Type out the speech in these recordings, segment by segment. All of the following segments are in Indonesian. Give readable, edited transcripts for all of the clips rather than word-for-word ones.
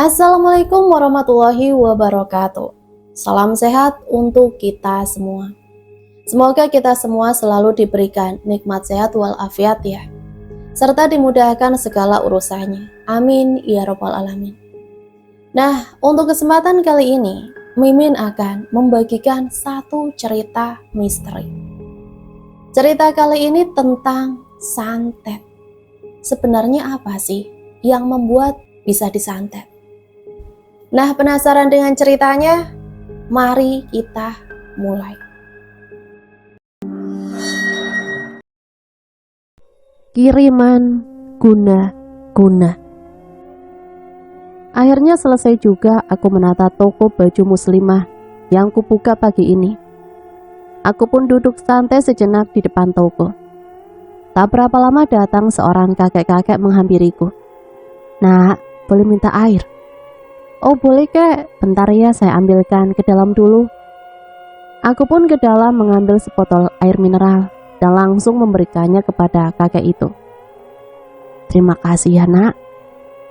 Assalamualaikum warahmatullahi wabarakatuh. Salam sehat untuk kita semua. Semoga kita semua selalu diberikan nikmat sehat walafiat ya, serta dimudahkan segala urusannya. Amin ya robbal alamin. Nah, untuk kesempatan kali ini, Mimin akan membagikan satu cerita misteri. Cerita kali ini tentang santet. Sebenarnya apa sih yang membuat bisa disantet? Nah, penasaran dengan ceritanya? Mari kita mulai. Kiriman guna-guna. Akhirnya selesai juga aku menata toko baju muslimah yang kubuka pagi ini. Aku pun duduk santai sejenak di depan toko. Tak berapa lama datang seorang kakek-kakek menghampiriku. "Nak, boleh minta air?" "Oh boleh kek, bentar ya saya ambilkan ke dalam dulu." Aku pun ke dalam mengambil sebotol air mineral dan langsung memberikannya kepada kakek itu. "Terima kasih ya nak."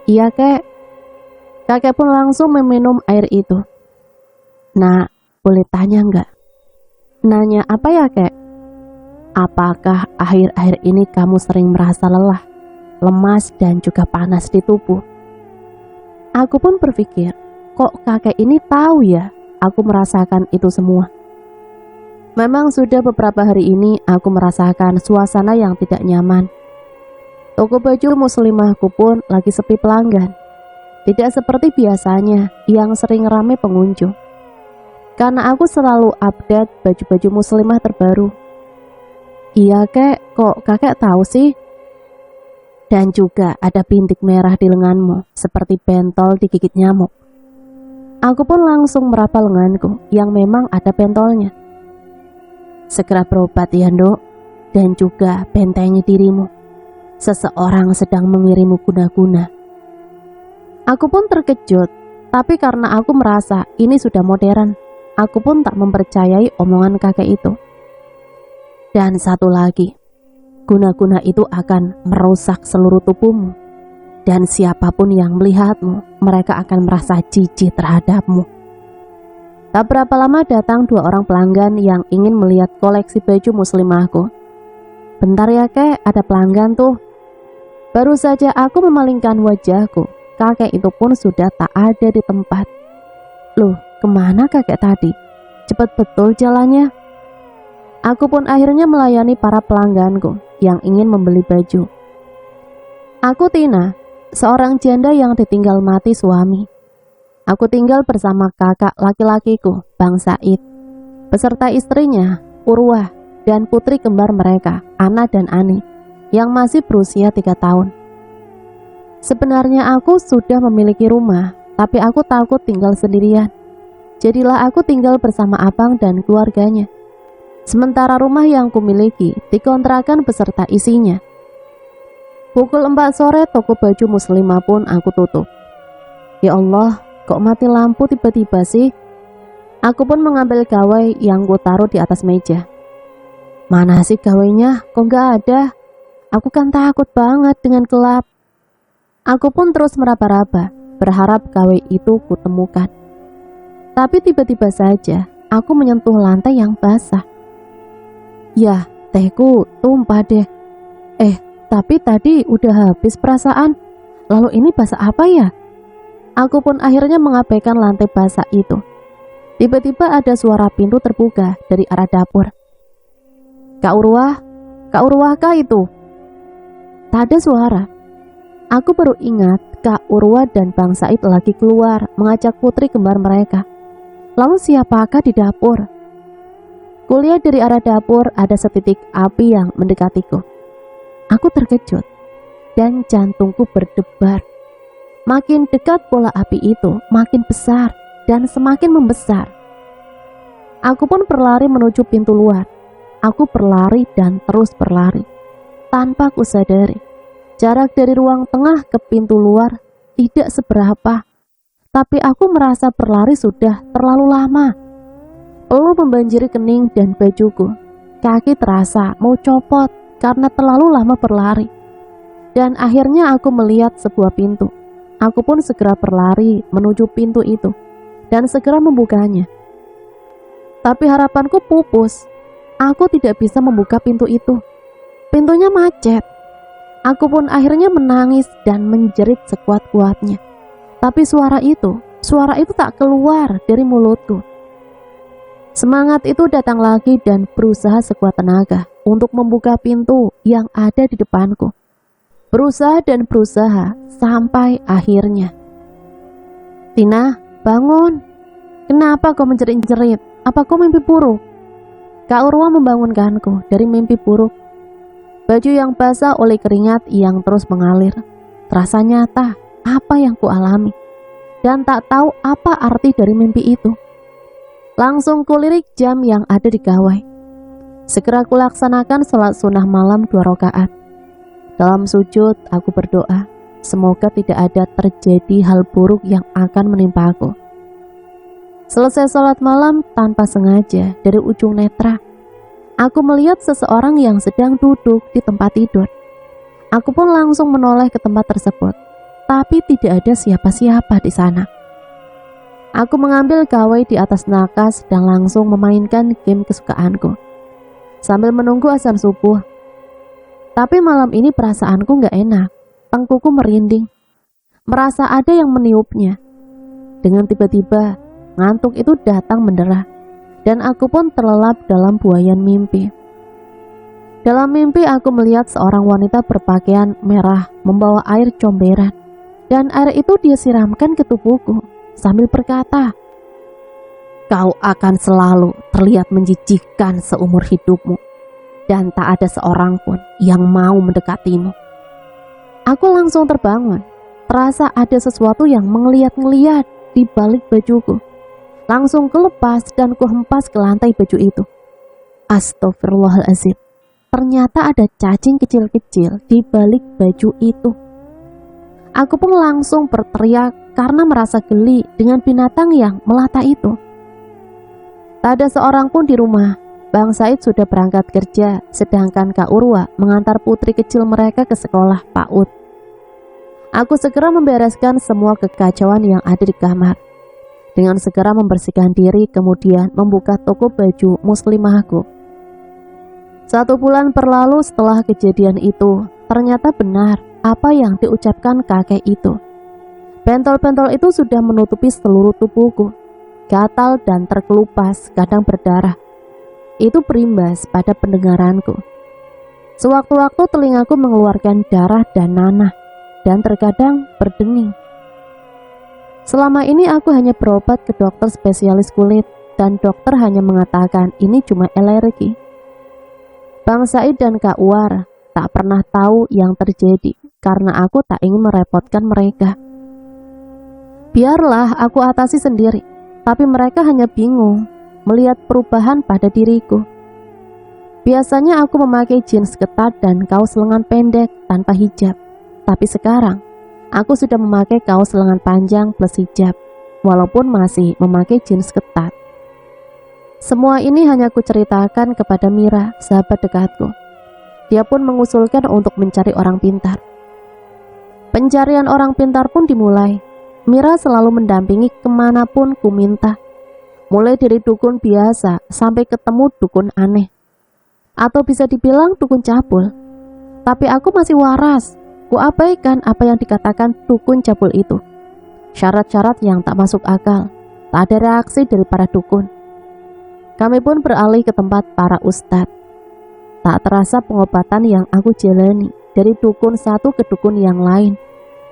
"Iya kek." Kakek pun langsung meminum air itu. "Nak, boleh tanya enggak?" "Nanya apa ya kek?" "Apakah akhir-akhir ini kamu sering merasa lelah, lemas dan juga panas di tubuh?" Aku pun berpikir, kok kakek ini tahu ya aku merasakan itu semua. Memang sudah beberapa hari ini aku merasakan suasana yang tidak nyaman. Toko baju muslimahku pun lagi sepi pelanggan. Tidak seperti biasanya yang sering ramai pengunjung. Karena aku selalu update baju-baju muslimah terbaru. "Iya kek, kok kakek tahu sih?" "Dan juga ada bintik merah di lenganmu, seperti pentol digigit nyamuk." Aku pun langsung meraba lenganku yang memang ada pentolnya. "Segera berobat ya Nduk, dan juga bentengi dirimu. Seseorang sedang mengirimu guna-guna." Aku pun terkejut, tapi karena aku merasa ini sudah modern, aku pun tak mempercayai omongan kakek itu. "Dan satu lagi, guna-guna itu akan merusak seluruh tubuhmu, dan siapapun yang melihatmu, mereka akan merasa jijik terhadapmu." Tak berapa lama datang dua orang pelanggan yang ingin melihat koleksi baju muslimahku. "Bentar ya kek, ada pelanggan tuh." Baru saja aku memalingkan wajahku, kakek itu pun sudah tak ada di tempat. "Loh, kemana kakek tadi? Cepat betul jalannya." Aku pun akhirnya melayani para pelangganku yang ingin membeli baju. Aku Tina, seorang janda yang ditinggal mati suami. Aku tinggal bersama kakak laki-lakiku, Bang Said, beserta istrinya, Urwah, dan putri kembar mereka, Ana dan Ani, yang masih berusia 3 tahun. Sebenarnya aku sudah memiliki rumah, tapi aku takut tinggal sendirian. Jadilah aku tinggal bersama abang dan keluarganya. Sementara rumah yang kumiliki dikontrakan beserta isinya. Pukul 4 sore toko baju muslimah pun aku tutup. Ya Allah, kok mati lampu tiba-tiba sih? Aku pun mengambil gawai yang ku taruh di atas meja. Mana sih gawainya? Kok gak ada? Aku kan takut banget dengan gelap. Aku pun terus meraba-raba, berharap gawai itu kutemukan. Tapi tiba-tiba saja aku menyentuh lantai yang basah. Ya, tehku tumpah deh. Tapi tadi udah habis perasaan. Lalu ini basah apa ya? Aku pun akhirnya mengabaikan lantai basah itu. Tiba-tiba ada suara pintu terbuka dari arah dapur. Kak Urwah kah itu?" Tak ada suara. Aku baru ingat Kak Urwah dan Bang Said lagi keluar mengajak putri kembar mereka. Lalu siapakah di dapur? Kulihat dari arah dapur ada setitik api yang mendekatiku. Aku terkejut dan jantungku berdebar. Makin dekat bola api itu, makin besar dan semakin membesar. Aku pun berlari menuju pintu luar. Aku berlari dan terus berlari. Tanpa kusadari, jarak dari ruang tengah ke pintu luar tidak seberapa. Tapi aku merasa berlari sudah terlalu lama. Peluh membanjiri kening dan bajuku. Kaki terasa mau copot karena terlalu lama berlari. Dan akhirnya aku melihat sebuah pintu. Aku pun segera berlari menuju pintu itu dan segera membukanya. Tapi harapanku pupus. Aku tidak bisa membuka pintu itu. Pintunya macet. Aku pun akhirnya menangis dan menjerit sekuat-kuatnya. Tapi suara itu tak keluar dari mulutku. Semangat itu datang lagi dan berusaha sekuat tenaga untuk membuka pintu yang ada di depanku. Berusaha dan berusaha sampai akhirnya. "Tina, bangun. Kenapa kau menjerit-jerit? Apa kau mimpi buruk?" Kak Urwa membangunkanku dari mimpi buruk. Baju yang basah oleh keringat yang terus mengalir. Terasa nyata apa yang kualami dan tak tahu apa arti dari mimpi itu. Langsung kulirik jam yang ada di gawai. Segera kulaksanakan sholat sunnah malam 2 rakaat. Dalam sujud aku berdoa, semoga tidak ada terjadi hal buruk yang akan menimpa aku. Selesai sholat malam, tanpa sengaja dari ujung netra, aku melihat seseorang yang sedang duduk di tempat tidur. Aku pun langsung menoleh ke tempat tersebut, tapi tidak ada siapa-siapa di sana. Aku mengambil gawai di atas nakas dan langsung memainkan game kesukaanku sambil menunggu azan subuh. Tapi malam ini perasaanku gak enak. Tengkuku merinding, merasa ada yang meniupnya. Dengan tiba-tiba ngantuk itu datang menderah, dan aku pun terlelap dalam buayan mimpi. Dalam mimpi aku melihat seorang wanita berpakaian merah membawa air comberan, dan air itu dia siramkan ke tubuhku sambil berkata, "Kau akan selalu terlihat menjijikkan seumur hidupmu, dan tak ada seorang pun yang mau mendekatimu." Aku langsung terbangun, terasa ada sesuatu yang mengeliat-ngeliat di balik bajuku. Langsung kelepas dan kuhempas ke lantai baju itu. Astagfirullahaladzim, ternyata ada cacing kecil-kecil di balik baju itu. Aku pun langsung berteriak karena merasa geli dengan binatang yang melata itu. Tak ada seorang pun di rumah. Bang Said sudah berangkat kerja, sedangkan Kak Urwa mengantar putri kecil mereka ke sekolah PAUD. Aku segera membereskan semua kekacauan yang ada di kamar. Dengan segera membersihkan diri, kemudian membuka toko baju muslimahku. 1 bulan berlalu setelah kejadian itu, ternyata benar apa yang diucapkan kakek itu. Bentol-bentol itu sudah menutupi seluruh tubuhku, gatal dan terkelupas, kadang berdarah. Itu berimbas pada pendengaranku. Sewaktu-waktu telingaku mengeluarkan darah dan nanah, dan terkadang berdening. Selama ini aku hanya berobat ke dokter spesialis kulit, dan dokter hanya mengatakan ini cuma alergi. Bang Said dan Kak Uwar tak pernah tahu yang terjadi, karena aku tak ingin merepotkan mereka. Biarlah aku atasi sendiri, tapi mereka hanya bingung melihat perubahan pada diriku. Biasanya aku memakai jeans ketat dan kaos lengan pendek tanpa hijab, tapi sekarang aku sudah memakai kaos lengan panjang plus hijab, walaupun masih memakai jeans ketat. Semua ini hanya kuceritakan kepada Mira, sahabat dekatku. Dia pun mengusulkan untuk mencari orang pintar. Pencarian orang pintar pun dimulai. Mira selalu mendampingi kemanapun ku minta, mulai dari dukun biasa sampai ketemu dukun aneh, atau bisa dibilang dukun cabul. Tapi aku masih waras, ku abaikan apa yang dikatakan dukun cabul itu. Syarat-syarat yang tak masuk akal, tak ada reaksi dari para dukun. Kami pun beralih ke tempat para ustadz. Tak terasa pengobatan yang aku jalani dari dukun satu ke dukun yang lain,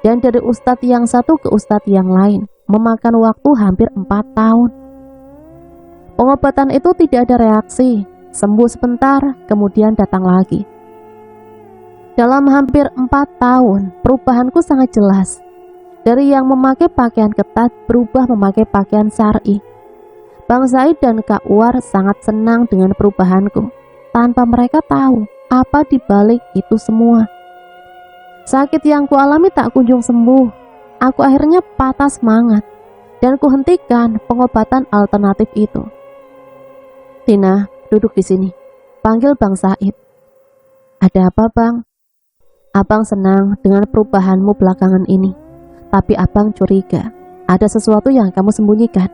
dan dari ustadz yang satu ke ustadz yang lain, memakan waktu hampir 4 tahun. Pengobatan itu tidak ada reaksi, sembuh sebentar, kemudian datang lagi. Dalam hampir 4 tahun, perubahanku sangat jelas. Dari yang memakai pakaian ketat berubah memakai pakaian syar'i. Bang Said dan Kak Uwar sangat senang dengan perubahanku, tanpa mereka tahu apa di balik itu semua. Sakit yang kualami tak kunjung sembuh. Aku akhirnya patah semangat dan kuhentikan pengobatan alternatif itu. "Tina, duduk di sini," panggil Bang Said. "Ada apa, Bang?" "Abang senang dengan perubahanmu belakangan ini, Tapi abang curiga, ada sesuatu yang kamu sembunyikan.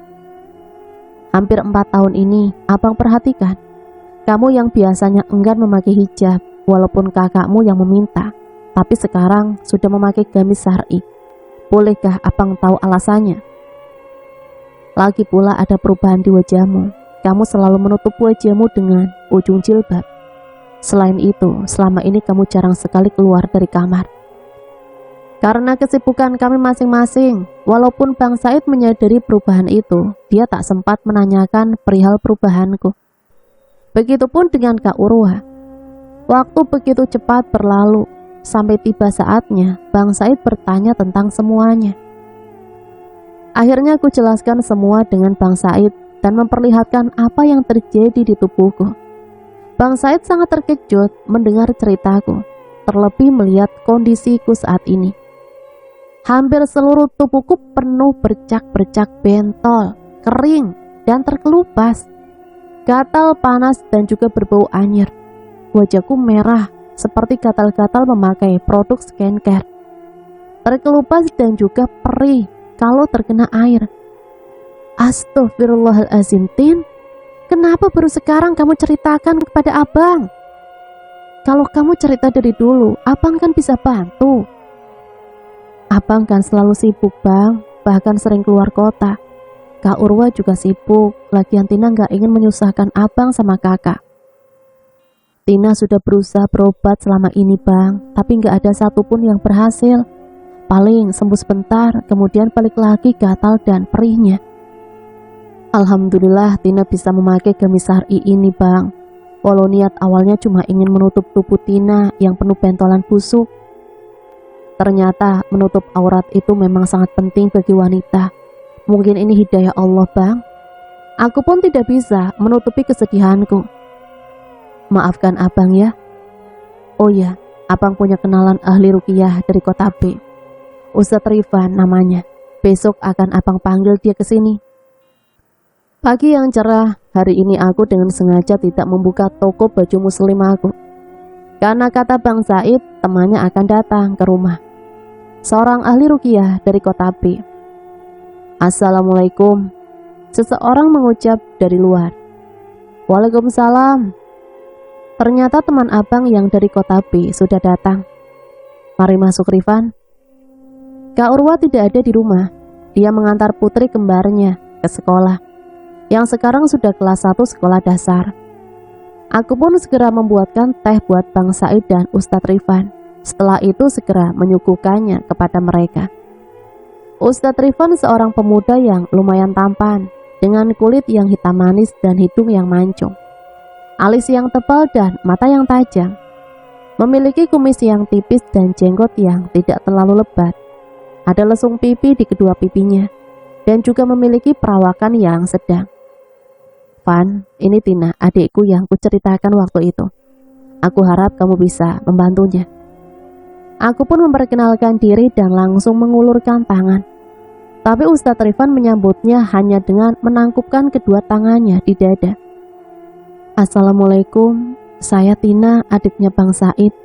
Hampir 4 tahun ini, abang perhatikan, kamu yang biasanya enggan memakai hijab, walaupun kakakmu yang meminta, tapi sekarang sudah memakai gamis syar'i. Bolehkah abang tahu alasannya? Lagi pula ada perubahan di wajahmu. Kamu selalu menutup wajahmu dengan ujung jilbab. Selain itu, selama ini kamu jarang sekali keluar dari kamar. Karena kesibukan kami masing-masing, walaupun Bang Said menyadari perubahan itu, dia tak sempat menanyakan perihal perubahanku. Begitupun dengan Kak Urwa. Waktu begitu cepat berlalu, sampai tiba saatnya Bang Said bertanya tentang semuanya. Akhirnya aku jelaskan semua dengan Bang Said dan memperlihatkan apa yang terjadi di tubuhku. Bang Said sangat terkejut mendengar ceritaku, terlebih melihat kondisiku saat ini. Hampir seluruh tubuhku penuh bercak-bercak bentol, kering, dan terkelupas. Gatal, panas, dan juga berbau anyir. Wajahku merah, seperti gatal-gatal memakai produk skincare. Terkelupas dan juga perih kalau terkena air. Astaghfirullahalazim, Tin. Kenapa baru sekarang kamu ceritakan kepada abang? Kalau kamu cerita dari dulu, abang kan bisa bantu. Abang kan selalu sibuk, Bang, bahkan sering keluar kota. Kak Urwa juga sibuk, lagian Tina gak ingin menyusahkan abang sama kakak. Tina sudah berusaha berobat selama ini, Bang, tapi gak ada satupun yang berhasil. Paling sembuh sebentar, kemudian balik lagi gatal dan perihnya. Alhamdulillah Tina bisa memakai gamis syar'i ini, Bang. Walau niat awalnya cuma ingin menutup tubuh Tina yang penuh bentolan busuk. Ternyata menutup aurat itu memang sangat penting bagi wanita. Mungkin ini hidayah Allah, Bang. Aku pun tidak bisa menutupi kesedihanku. Maafkan abang ya. Oh ya, abang punya kenalan ahli ruqyah dari kota B. Ustadz Rifan namanya. Besok akan abang panggil dia ke sini. Pagi yang cerah, hari ini aku dengan sengaja tidak membuka toko baju muslim aku. Karena kata Bang Said, temannya akan datang ke rumah. Seorang ahli ruqyah dari kota B. Assalamualaikum. Seseorang mengucap dari luar. Waalaikumsalam. Ternyata teman abang yang dari kota B sudah datang. Mari masuk, Rifan. Kak Urwa tidak ada di rumah. Dia mengantar putri kembarnya ke sekolah, yang sekarang sudah kelas 1 sekolah dasar. Aku pun segera membuatkan teh buat Bang Said dan Ustadz Rifan. Setelah itu segera menyuguhkannya kepada mereka. Ustadz Rifan seorang pemuda yang lumayan tampan, dengan kulit yang hitam manis dan hidung yang mancung, alis yang tebal dan mata yang tajam. Memiliki kumis yang tipis dan jenggot yang tidak terlalu lebat. Ada lesung pipi di kedua pipinya, dan juga memiliki perawakan yang sedang. Van, ini Tina, adikku yang kuceritakan waktu itu. Aku harap kamu bisa membantunya. Aku pun memperkenalkan diri dan langsung mengulurkan tangan. Tapi Ustadz Rifan menyambutnya hanya dengan menangkupkan kedua tangannya di dada. Assalamualaikum, saya Tina, adiknya Bang Said.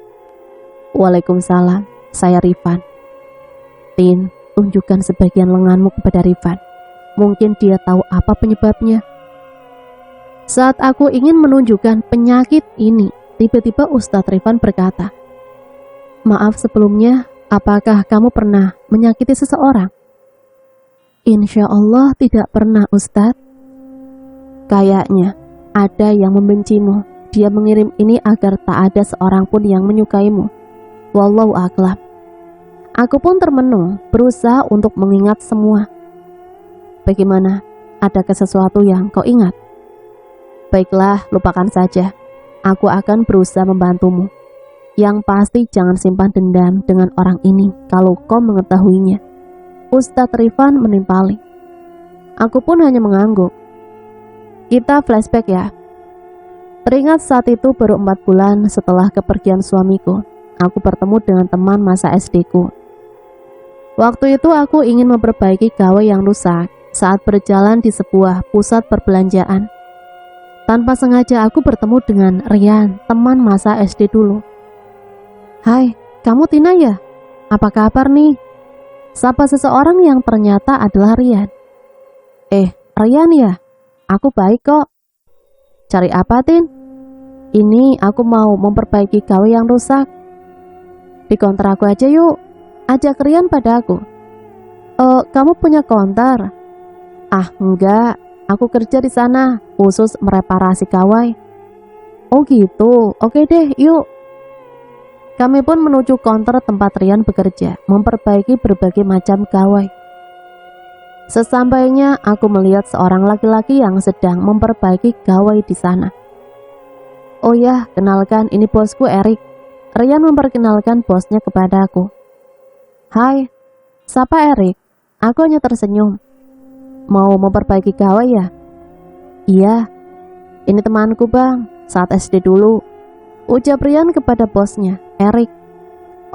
Waalaikumsalam, saya Rifan. Tin, tunjukkan sebagian lenganmu kepada Rifan. Mungkin dia tahu apa penyebabnya. Saat aku ingin menunjukkan penyakit ini, tiba-tiba Ustadz Rifan berkata, maaf sebelumnya, apakah kamu pernah menyakiti seseorang? Insya Allah tidak pernah, Ustadz. Kayaknya ada yang membencimu. Dia mengirim ini agar tak ada seorang pun yang menyukaimu. Wallahu a'lam. Aku pun termenung, berusaha untuk mengingat semua. Bagaimana? Adakah sesuatu yang kau ingat? Baiklah, lupakan saja. Aku akan berusaha membantumu. Yang pasti jangan simpan dendam dengan orang ini kalau kau mengetahuinya. Ustadz Rifan menimpali. Aku pun hanya mengangguk. Kita flashback ya. Teringat saat itu baru 4 bulan setelah kepergian suamiku, aku bertemu dengan teman masa SD ku. Waktu itu aku ingin memperbaiki gawai yang rusak saat berjalan di sebuah pusat perbelanjaan. Tanpa sengaja aku bertemu dengan Rian, teman masa SD dulu. Hai, kamu Tina ya? Apa kabar nih? Sapa seseorang yang ternyata adalah Rian. Rian ya? Aku baik kok. Cari apa, Tin? Ini aku mau memperbaiki gawe yang rusak. Di konter aku aja yuk. Ajak Rian pada aku. Kamu punya konter? Ah, enggak. Aku kerja di sana, khusus mereparasi gawai. Oh gitu, oke deh, yuk. Kami pun menuju konter tempat Rian bekerja, memperbaiki berbagai macam gawai. Sesampainya, aku melihat seorang laki-laki yang sedang memperbaiki gawai di sana. Oh ya, kenalkan, ini bosku Erik. Rian memperkenalkan bosnya kepada aku. Hai, siapa Erik? Aku hanya tersenyum. Mau memperbaiki gawai ya? Iya, ini temanku bang, saat SD dulu. Ucap Rian kepada bosnya, Erik.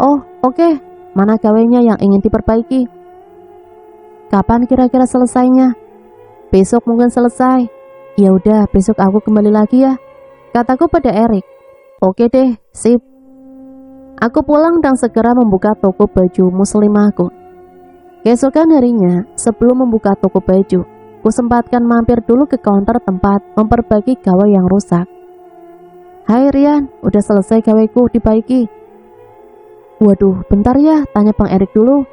Oh, oke. Mana gawainya yang ingin diperbaiki? Kapan kira-kira selesainya? Besok mungkin selesai. Ya udah, besok aku kembali lagi ya, kataku pada Erik. Oke deh, sip. Aku pulang dan segera membuka toko baju muslimahku. Keesokan harinya, sebelum membuka toko baju, ku sempatkan mampir dulu ke counter tempat memperbaiki gawai yang rusak. Hai Rian, udah selesai gaweku dibaiki. Waduh, bentar ya, tanya Bang Erik dulu.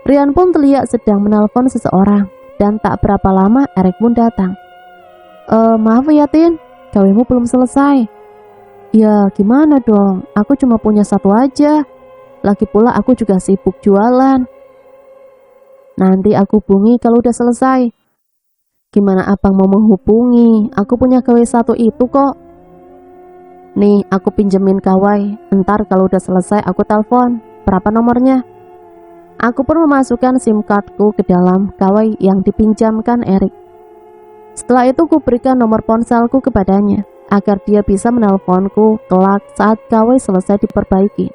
Rian pun terlihat sedang menelpon seseorang, dan tak berapa lama Erik pun datang. Maaf ya Tin, gawemu belum selesai. Ya gimana dong, aku cuma punya satu aja. Lagi pula aku juga sibuk jualan. Nanti aku hubungi kalau udah selesai. Gimana abang mau menghubungi? Aku punya gawai satu itu kok. Nih, aku pinjemin gawai. Ntar kalau udah selesai aku telepon. Berapa nomornya? Aku pun memasukkan SIM cardku ke dalam gawai yang dipinjamkan Erik. Setelah itu ku berikan nomor ponselku kepadanya, agar dia bisa menelponku kelak saat gawai selesai diperbaiki.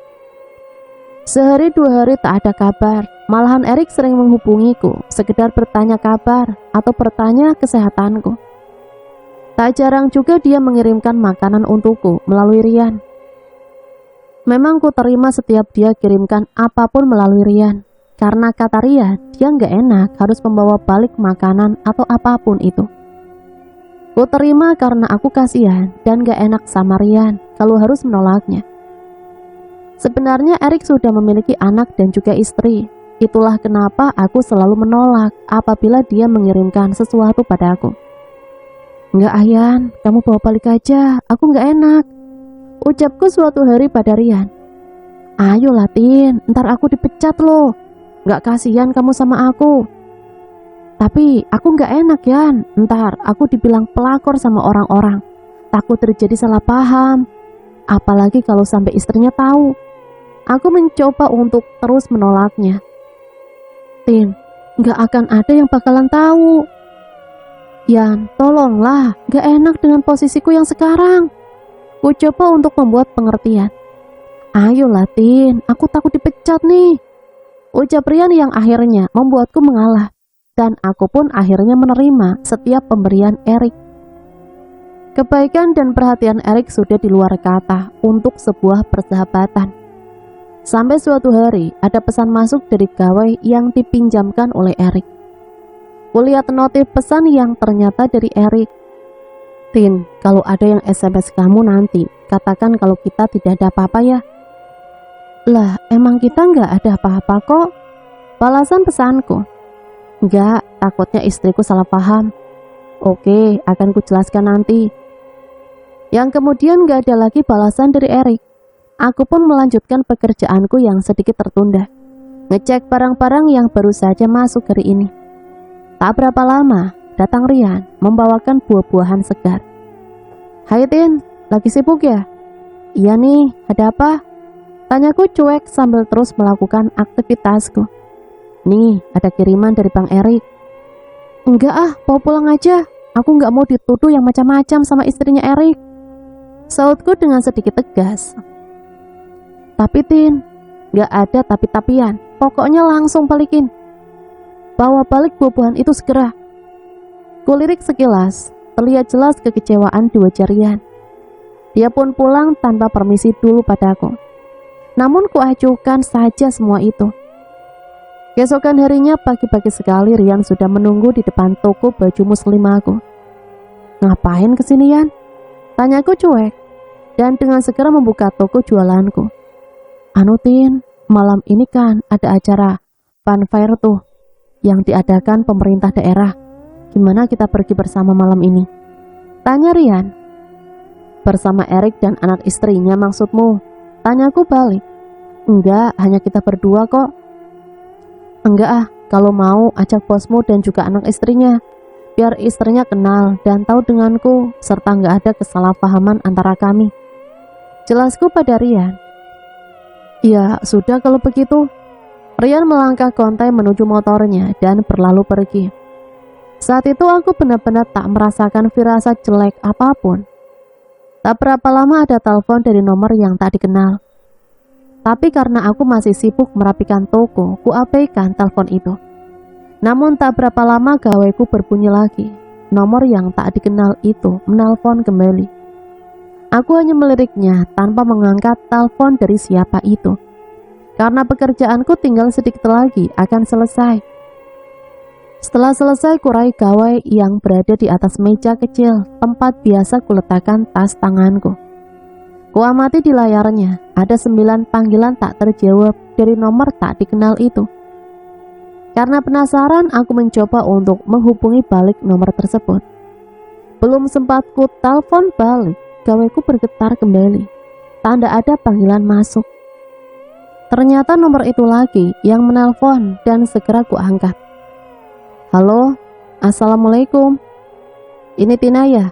Sehari dua hari tak ada kabar. Malahan Erik sering menghubungiku, sekedar bertanya kabar atau bertanya kesehatanku. Tak jarang juga dia mengirimkan makanan untukku melalui Rian. Memang ku terima setiap dia kirimkan apapun melalui Rian, karena kata Rian, dia nggak enak harus membawa balik makanan atau apapun itu. Ku terima karena aku kasihan dan nggak enak sama Rian kalau harus menolaknya. Sebenarnya Erik sudah memiliki anak dan juga istri. Itulah kenapa aku selalu menolak apabila dia mengirimkan sesuatu padaku. Enggak Ayan, kamu bawa balik aja, aku enggak enak, ucapku suatu hari pada Rian. Ayo Latin, ntar aku dipecat loh, enggak kasihan kamu sama aku. Tapi aku enggak enak Yan, ntar aku dibilang pelakor sama orang-orang, takut terjadi salah paham. Apalagi kalau sampai istrinya tahu. Aku mencoba untuk terus menolaknya. Tin, enggak akan ada yang bakalan tahu. Yan, tolonglah, gak enak dengan posisiku yang sekarang. Ku coba untuk membuat pengertian. Ayo Latin, aku takut dipecat nih, ucap Rian yang akhirnya membuatku mengalah. Dan aku pun akhirnya menerima setiap pemberian Erik. Kebaikan dan perhatian Erik sudah di luar kata untuk sebuah persahabatan. Sampai suatu hari ada pesan masuk dari gawai yang dipinjamkan oleh Erik. Kulihat notif pesan yang ternyata dari Erik. Tin, kalau ada yang SMS kamu nanti, katakan kalau kita tidak ada apa-apa ya. Lah, emang kita nggak ada apa-apa kok, balasan pesanku. Nggak, takutnya istriku salah paham. Oke, akan kujelaskan nanti. Yang kemudian nggak ada lagi balasan dari Erik. Aku pun melanjutkan pekerjaanku yang sedikit tertunda, ngecek barang-barang yang baru saja masuk hari ini. Tak berapa lama, datang Rian membawakan buah-buahan segar. Hai Tin, lagi sibuk ya? Iya nih, ada apa? Tanyaku cuek sambil terus melakukan aktivitasku. Nih, ada kiriman dari Bang Erik. Enggak ah, mau pulang aja. Aku nggak mau dituduh yang macam-macam sama istrinya Erik, sautku dengan sedikit tegas. Tapi Tin, nggak ada tapi-tapian. Pokoknya langsung balikin. Bawa balik buah-buahan itu segera. Kulirik sekilas, terlihat jelas kekecewaan di wajah Rian. Dia pun pulang tanpa permisi dulu padaku. Namun kuajukan saja semua itu. Keesokan harinya pagi-pagi sekali Rian sudah menunggu di depan toko baju muslimah aku. "Ngapain kesinian?" tanyaku cuek dan dengan segera membuka toko jualanku. "Anu Tin, malam ini kan ada acara funfair tuh yang diadakan pemerintah daerah. Gimana kita pergi bersama malam ini?" tanya Rian. "Bersama Erik dan anak istrinya maksudmu?" tanyaku balik. "Enggak, hanya kita berdua kok." "Enggak ah, kalau mau ajak bosmu dan juga anak istrinya, biar istrinya kenal dan tahu denganku serta enggak ada kesalahpahaman antara kami," jelasku pada Rian. "Ya sudah kalau begitu." Rian melangkah kontai menuju motornya dan berlalu pergi. Saat itu aku benar-benar tak merasakan firasat jelek apapun. Tak berapa lama ada telepon dari nomor yang tak dikenal. Tapi karena aku masih sibuk merapikan toko, ku abaikan telepon itu. Namun tak berapa lama gaweku berbunyi lagi. Nomor yang tak dikenal itu menelpon kembali. Aku hanya meliriknya tanpa mengangkat telepon dari siapa itu. Karena pekerjaanku tinggal sedikit lagi akan selesai. Setelah selesai kurai gawai yang berada di atas meja kecil tempat biasa kuletakkan tas tanganku. Kuamati di layarnya ada 9 panggilan tak terjawab dari nomor tak dikenal itu. Karena penasaran aku mencoba untuk menghubungi balik nomor tersebut. Belum sempat ku telepon balik, gaweku bergetar kembali. Tanda ada panggilan masuk. Ternyata nomor itu lagi yang menelpon dan segera ku angkat. "Halo, assalamualaikum. Ini Tina ya?"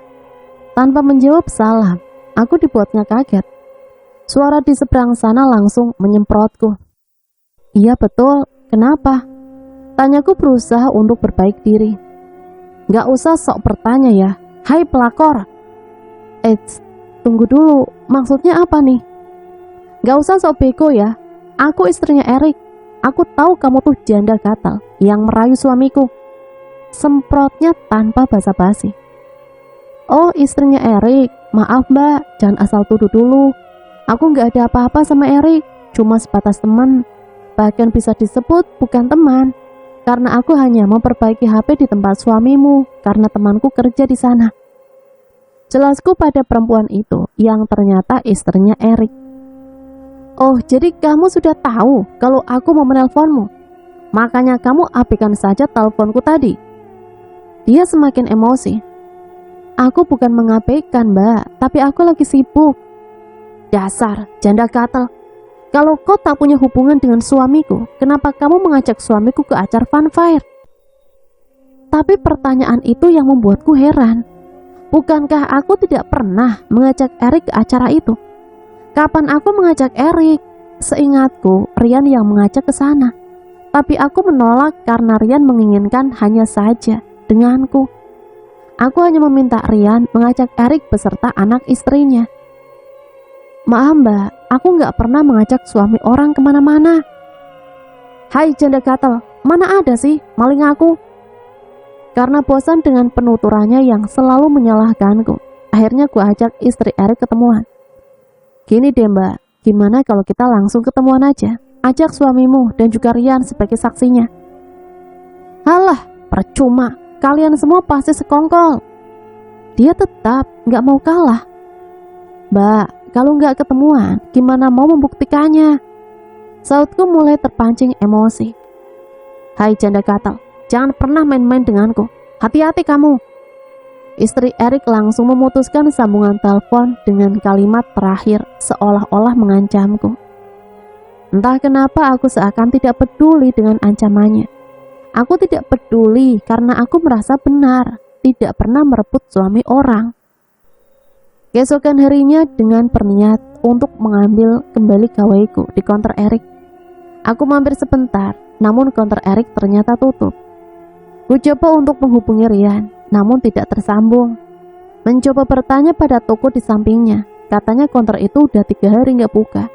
Tanpa menjawab salam, aku dibuatnya kaget. Suara di seberang sana langsung menyemprotku. "Iya betul, kenapa?" tanyaku berusaha untuk berbaik diri. "Gak usah sok bertanya ya, hai pelakor." Tunggu dulu, maksudnya apa nih?" "Gak usah sok bego ya, aku istrinya Erik. Aku tahu kamu tuh janda gatal yang merayu suamiku," semprotnya tanpa basa-basi. "Oh, istrinya Erik. Maaf mbak, jangan asal tuduh dulu. Aku gak ada apa-apa sama Erik, cuma sebatas teman. Bahkan bisa disebut bukan teman, karena aku hanya memperbaiki HP di tempat suamimu, karena temanku kerja di sana," jelasku pada perempuan itu yang ternyata istrinya Erik. "Oh, jadi kamu sudah tahu kalau aku mau menelponmu? Makanya kamu abaikan saja teleponku tadi?" Dia semakin emosi. "Aku bukan mengabaikan mbak, tapi aku lagi sibuk." "Dasar janda gatal. Kalau kau tak punya hubungan dengan suamiku, kenapa kamu mengajak suamiku ke acara funfair?" Tapi pertanyaan itu yang membuatku heran. Bukankah aku tidak pernah mengajak Erik ke acara itu? Kapan aku mengajak Erik? Seingatku, Rian yang mengajak ke sana. Tapi aku menolak karena Rian menginginkan hanya saja denganku. Aku hanya meminta Rian mengajak Erik beserta anak istrinya. "Maaf mbak, aku gak pernah mengajak suami orang kemana-mana." "Hai janda gatal, mana ada sih maling aku?" Karena bosan dengan penuturannya yang selalu menyalahkanku, akhirnya ku ajak istri Erik ketemuan. "Gini deh mbak, gimana kalau kita langsung ketemuan aja? Ajak suamimu dan juga Rian sebagai saksinya." "Halah, percuma, kalian semua pasti sekongkol." Dia tetap gak mau kalah. "Mbak, kalau gak ketemuan, gimana mau membuktikannya?" sautku mulai terpancing emosi. "Hai janda gatal, jangan pernah main-main denganku. Hati-hati kamu." Istri Erik langsung memutuskan sambungan telepon dengan kalimat terakhir seolah-olah mengancamku. Entah kenapa aku seakan tidak peduli dengan ancamannya. Aku tidak peduli karena aku merasa benar, tidak pernah merebut suami orang. Keesokan harinya dengan berniat untuk mengambil kembali gawaiku di konter Erik. Aku mampir sebentar, namun konter Erik ternyata tutup. Ku coba untuk menghubungi Rian, namun tidak tersambung. Mencoba bertanya pada toko di sampingnya, katanya konter itu udah 3 hari gak buka.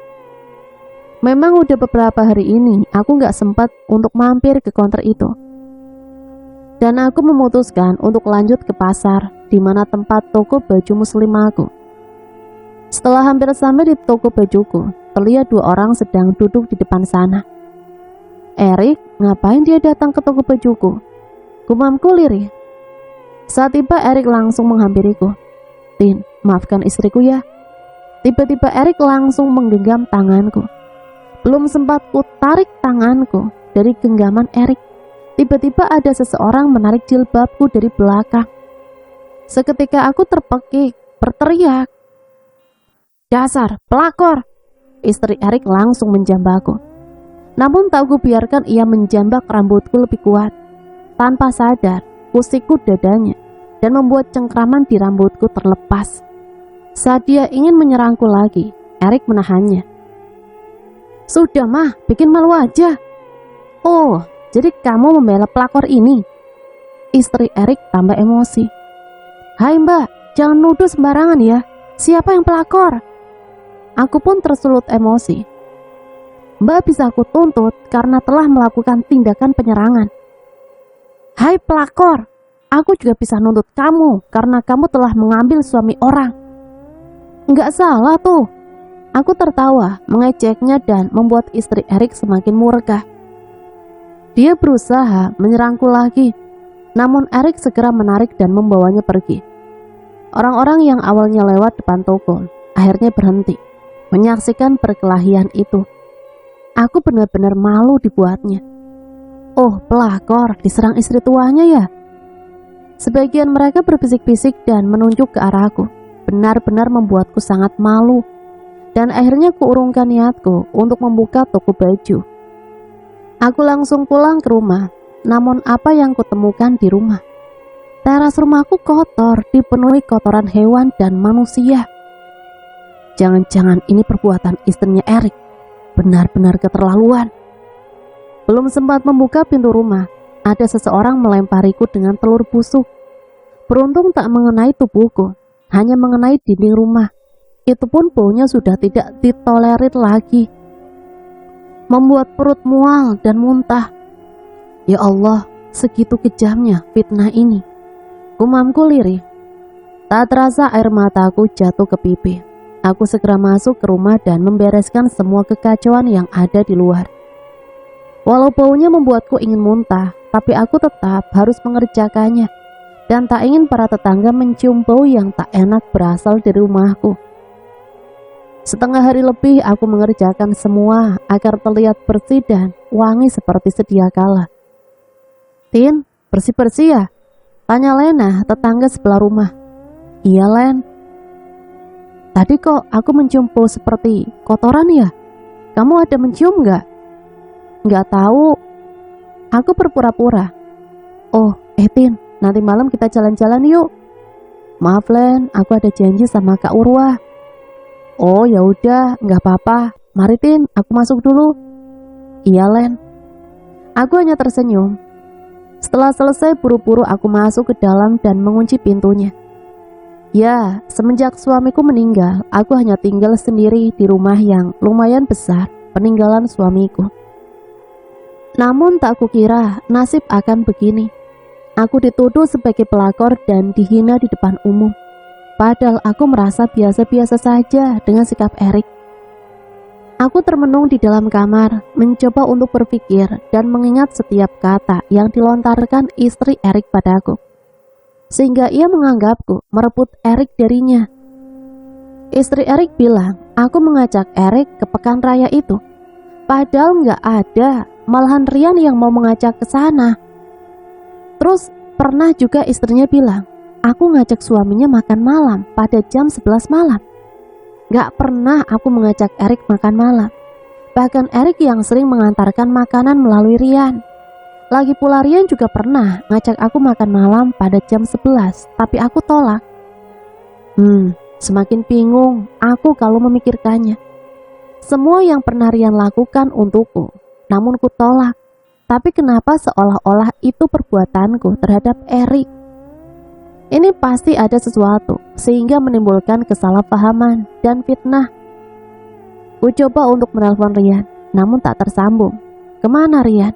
Memang udah beberapa hari ini aku gak sempat untuk mampir ke konter itu. Dan aku memutuskan untuk lanjut ke pasar, di mana tempat toko baju muslimah aku. Setelah hampir sampai di toko bajuku, terlihat 2 orang sedang duduk di depan sana. Erik, ngapain dia datang ke toko bajuku? Gumamku lirih. Saat tiba Erik langsung menghampiriku. Tin, maafkan istriku ya. Tiba-tiba Erik langsung menggenggam tanganku. Belum sempat ku tarik tanganku dari genggaman Erik, tiba-tiba ada seseorang menarik jilbabku dari belakang. Seketika aku terpekik, berteriak. Dasar pelakor! Istri Erik langsung menjambakku. Namun tak ku biarkan ia menjambak rambutku lebih kuat. Tanpa sadar, ku sikut dadanya dan membuat cengkraman di rambutku terlepas. Saat dia ingin menyerangku lagi, Erik menahannya. Sudah mah, bikin malu aja. Oh, jadi kamu membela pelakor ini? Istri Erik tambah emosi. Hai mbak, jangan nuduh sembarangan ya. Siapa yang pelakor? Aku pun tersulut emosi. Mbak bisa aku tuntut karena telah melakukan tindakan penyerangan. Hai pelakor, aku juga bisa nuntut kamu karena kamu telah mengambil suami orang. Enggak salah tuh. Aku tertawa, mengejeknya dan membuat istri Erik semakin murka. Dia berusaha menyerangku lagi, namun Erik segera menarik dan membawanya pergi. Orang-orang yang awalnya lewat depan toko akhirnya berhenti menyaksikan perkelahian itu. Aku benar-benar malu dibuatnya. Oh, pelakor diserang istri tuanya ya? Sebagian mereka berbisik-bisik dan menunjuk ke arahku. Benar-benar membuatku sangat malu. Dan akhirnya kuurungkan niatku untuk membuka toko baju. Aku langsung pulang ke rumah. Namun apa yang kutemukan di rumah? Teras rumahku kotor, dipenuhi kotoran hewan dan manusia. Jangan-jangan ini perbuatan istrinya Erik. Benar-benar keterlaluan. Belum sempat membuka pintu rumah, ada seseorang melempariku dengan telur busuk. Beruntung tak mengenai tubuhku, hanya mengenai dinding rumah. Itu pun baunya sudah tidak ditolerir lagi, membuat perut mual dan muntah. Ya Allah, segitu kejamnya fitnah ini. Gumamku lirih. Tak terasa air mataku jatuh ke pipi. Aku segera masuk ke rumah dan membereskan semua kekacauan yang ada di luar. Walau baunya membuatku ingin muntah, tapi aku tetap harus mengerjakannya. Dan tak ingin para tetangga mencium bau yang tak enak berasal dari rumahku. Setengah hari lebih aku mengerjakan semua agar terlihat bersih dan wangi seperti sedia kala. Tin, bersih-bersih ya? Tanya Lena, tetangga sebelah rumah. Iya Len. Tadi kok aku mencium bau seperti kotoran ya? Kamu ada mencium nggak? Nggak tahu. Aku berpura-pura. Oh, Tin, nanti malam kita jalan-jalan yuk. Maaf Len, aku ada janji sama Kak Urwa. Oh ya udah, nggak apa-apa. Mari Tin, aku masuk dulu. Iya Len. Aku hanya tersenyum. Setelah selesai buru-buru aku masuk ke dalam dan mengunci pintunya. Ya, semenjak suamiku meninggal, aku hanya tinggal sendiri di rumah yang lumayan besar, peninggalan suamiku. Namun tak kukira nasib akan begini. Aku dituduh sebagai pelakor dan dihina di depan umum. Padahal aku merasa biasa-biasa saja dengan sikap Erik. Aku termenung di dalam kamar, mencoba untuk berpikir dan mengingat setiap kata yang dilontarkan istri Erik padaku. Sehingga ia menganggapku merebut Erik darinya. Istri Erik bilang, aku mengajak Erik ke pekan raya itu. Padahal nggak ada, malahan Rian yang mau mengajak ke sana. Terus pernah juga istrinya bilang, aku ngajak suaminya makan malam pada jam 11 malam. Gak pernah aku mengajak Erik makan malam. Bahkan Erik yang sering mengantarkan makanan melalui Rian. Lagi pula Rian juga pernah ngajak aku makan malam pada jam 11, tapi aku tolak. Semakin bingung aku kalau memikirkannya. Semua yang pernah Rian lakukan untukku, namun ku tolak. Tapi kenapa seolah-olah itu perbuatanku terhadap Erik? Ini pasti ada sesuatu sehingga menimbulkan kesalahpahaman dan fitnah. Ku coba untuk menelpon Rian, namun tak tersambung. Kemana Rian?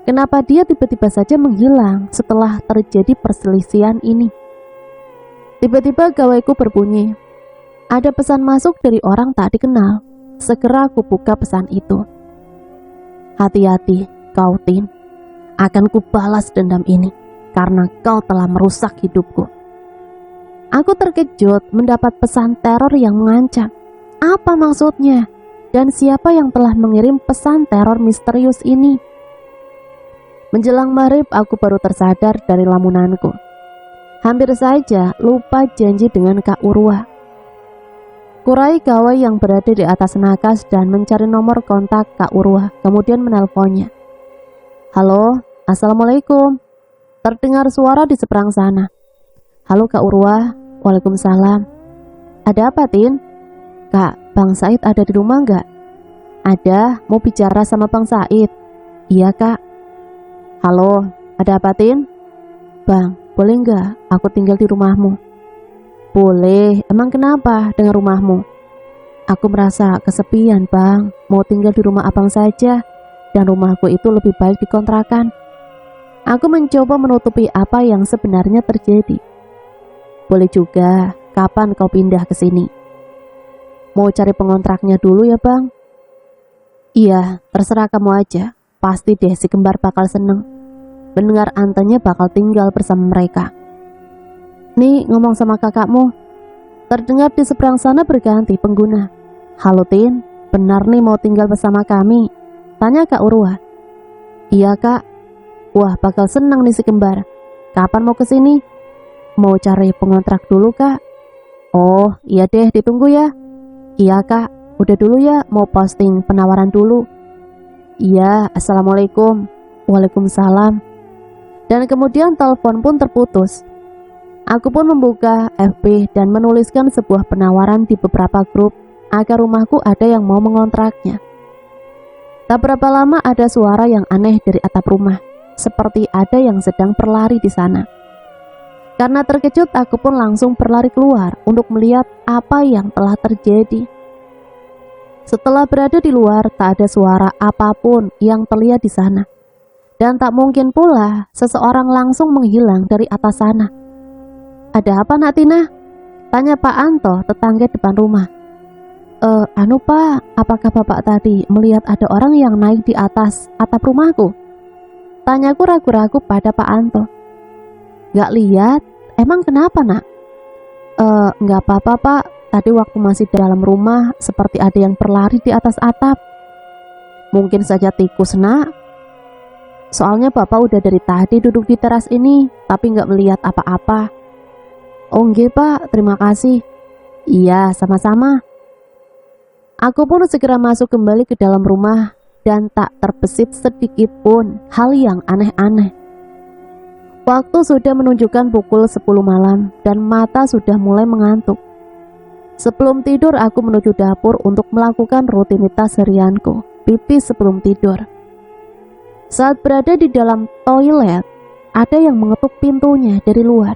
Kenapa dia tiba-tiba saja menghilang setelah terjadi perselisihan ini? Tiba-tiba gawaiku berbunyi. Ada pesan masuk dari orang tak dikenal. Segera aku buka pesan itu. Hati-hati, kau, Tin. Akan kubalas dendam ini karena kau telah merusak hidupku. Aku terkejut mendapat pesan teror yang mengancam. Apa maksudnya? Dan siapa yang telah mengirim pesan teror misterius ini? Menjelang maghrib aku baru tersadar dari lamunanku. Hampir saja lupa janji dengan Kak Urwa. Kurai gawai yang berada di atas nakas dan mencari nomor kontak Kak Urwa, kemudian menelponnya. Halo, Assalamualaikum. Terdengar suara di seberang sana. Halo Kak Urwa. Waalaikumsalam. Ada apa, Tin? Kak, Bang Said ada di rumah nggak? Ada, mau bicara sama Bang Said. Iya Kak. Halo, ada apa, Tin? Bang, boleh nggak aku tinggal di rumahmu? Boleh, emang kenapa dengan rumahmu? Aku merasa kesepian, Bang. Mau tinggal di rumah abang saja, dan rumahku itu lebih baik dikontrakan. Aku mencoba menutupi apa yang sebenarnya terjadi. Boleh juga, kapan kau pindah ke sini? Mau cari pengontraknya dulu ya, Bang? Iya, terserah kamu aja. Pasti deh si kembar bakal seneng mendengar Antenya bakal tinggal bersama mereka. Nih, ngomong sama kakakmu. Terdengar di seberang sana berganti pengguna. Halo Tin, benar nih mau tinggal bersama kami? Tanya Kak Urwa. Iya Kak. Wah, bakal senang nih si kembar. Kapan mau kesini? Mau cari pengontrak dulu Kak. Oh, iya deh, ditunggu ya. Iya Kak, udah dulu ya, mau posting penawaran dulu. Iya, Assalamualaikum. Waalaikumsalam. Dan kemudian telepon pun terputus. Aku pun membuka FB dan menuliskan sebuah penawaran di beberapa grup agar rumahku ada yang mau mengontraknya. Tak berapa lama ada suara yang aneh dari atap rumah, seperti ada yang sedang berlari di sana. Karena terkejut, aku pun langsung berlari keluar untuk melihat apa yang telah terjadi. Setelah berada di luar, tak ada suara apapun yang terlihat di sana. Dan tak mungkin pula seseorang langsung menghilang dari atas sana. Ada apa Nak Tina? Tanya Pak Anto, tetangga depan rumah. Anu Pak, apakah Bapak tadi melihat ada orang yang naik di atas atap rumahku? Tanyaku ragu-ragu pada Pak Anto. Gak lihat? Emang kenapa Nak? Gak apa-apa Pak, tadi waktu masih dalam rumah seperti ada yang berlari di atas atap. Mungkin saja tikus Nak. Soalnya Bapak udah dari tadi duduk di teras ini, tapi gak melihat apa-apa. Oh nggih Pak, terima kasih. Iya, sama-sama. Aku pun segera masuk kembali ke dalam rumah dan tak terbesit sedikit pun hal yang aneh-aneh. Waktu sudah menunjukkan pukul 10 malam dan mata sudah mulai mengantuk. Sebelum tidur aku menuju dapur untuk melakukan rutinitas harianku, pipis sebelum tidur. Saat berada di dalam toilet, ada yang mengetuk pintunya dari luar.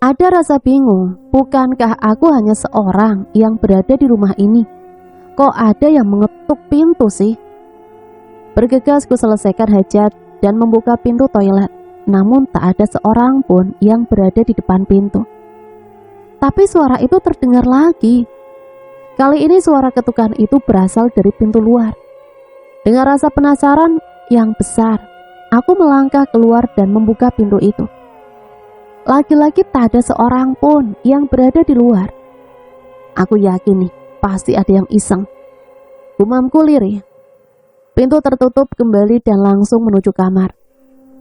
Ada rasa bingung, bukankah aku hanya seorang yang berada di rumah ini? Kok ada yang mengetuk pintu sih? Bergegas ku selesaikan hajat dan membuka pintu toilet, namun tak ada seorang pun yang berada di depan pintu. Tapi suara itu terdengar lagi. Kali ini suara ketukan itu berasal dari pintu luar. Dengan rasa penasaran yang besar, aku melangkah keluar dan membuka pintu itu. Lagi-lagi tak ada seorang pun yang berada di luar. Aku yakin nih, pasti ada yang iseng. Gumamku lirih. Pintu tertutup kembali dan langsung menuju kamar.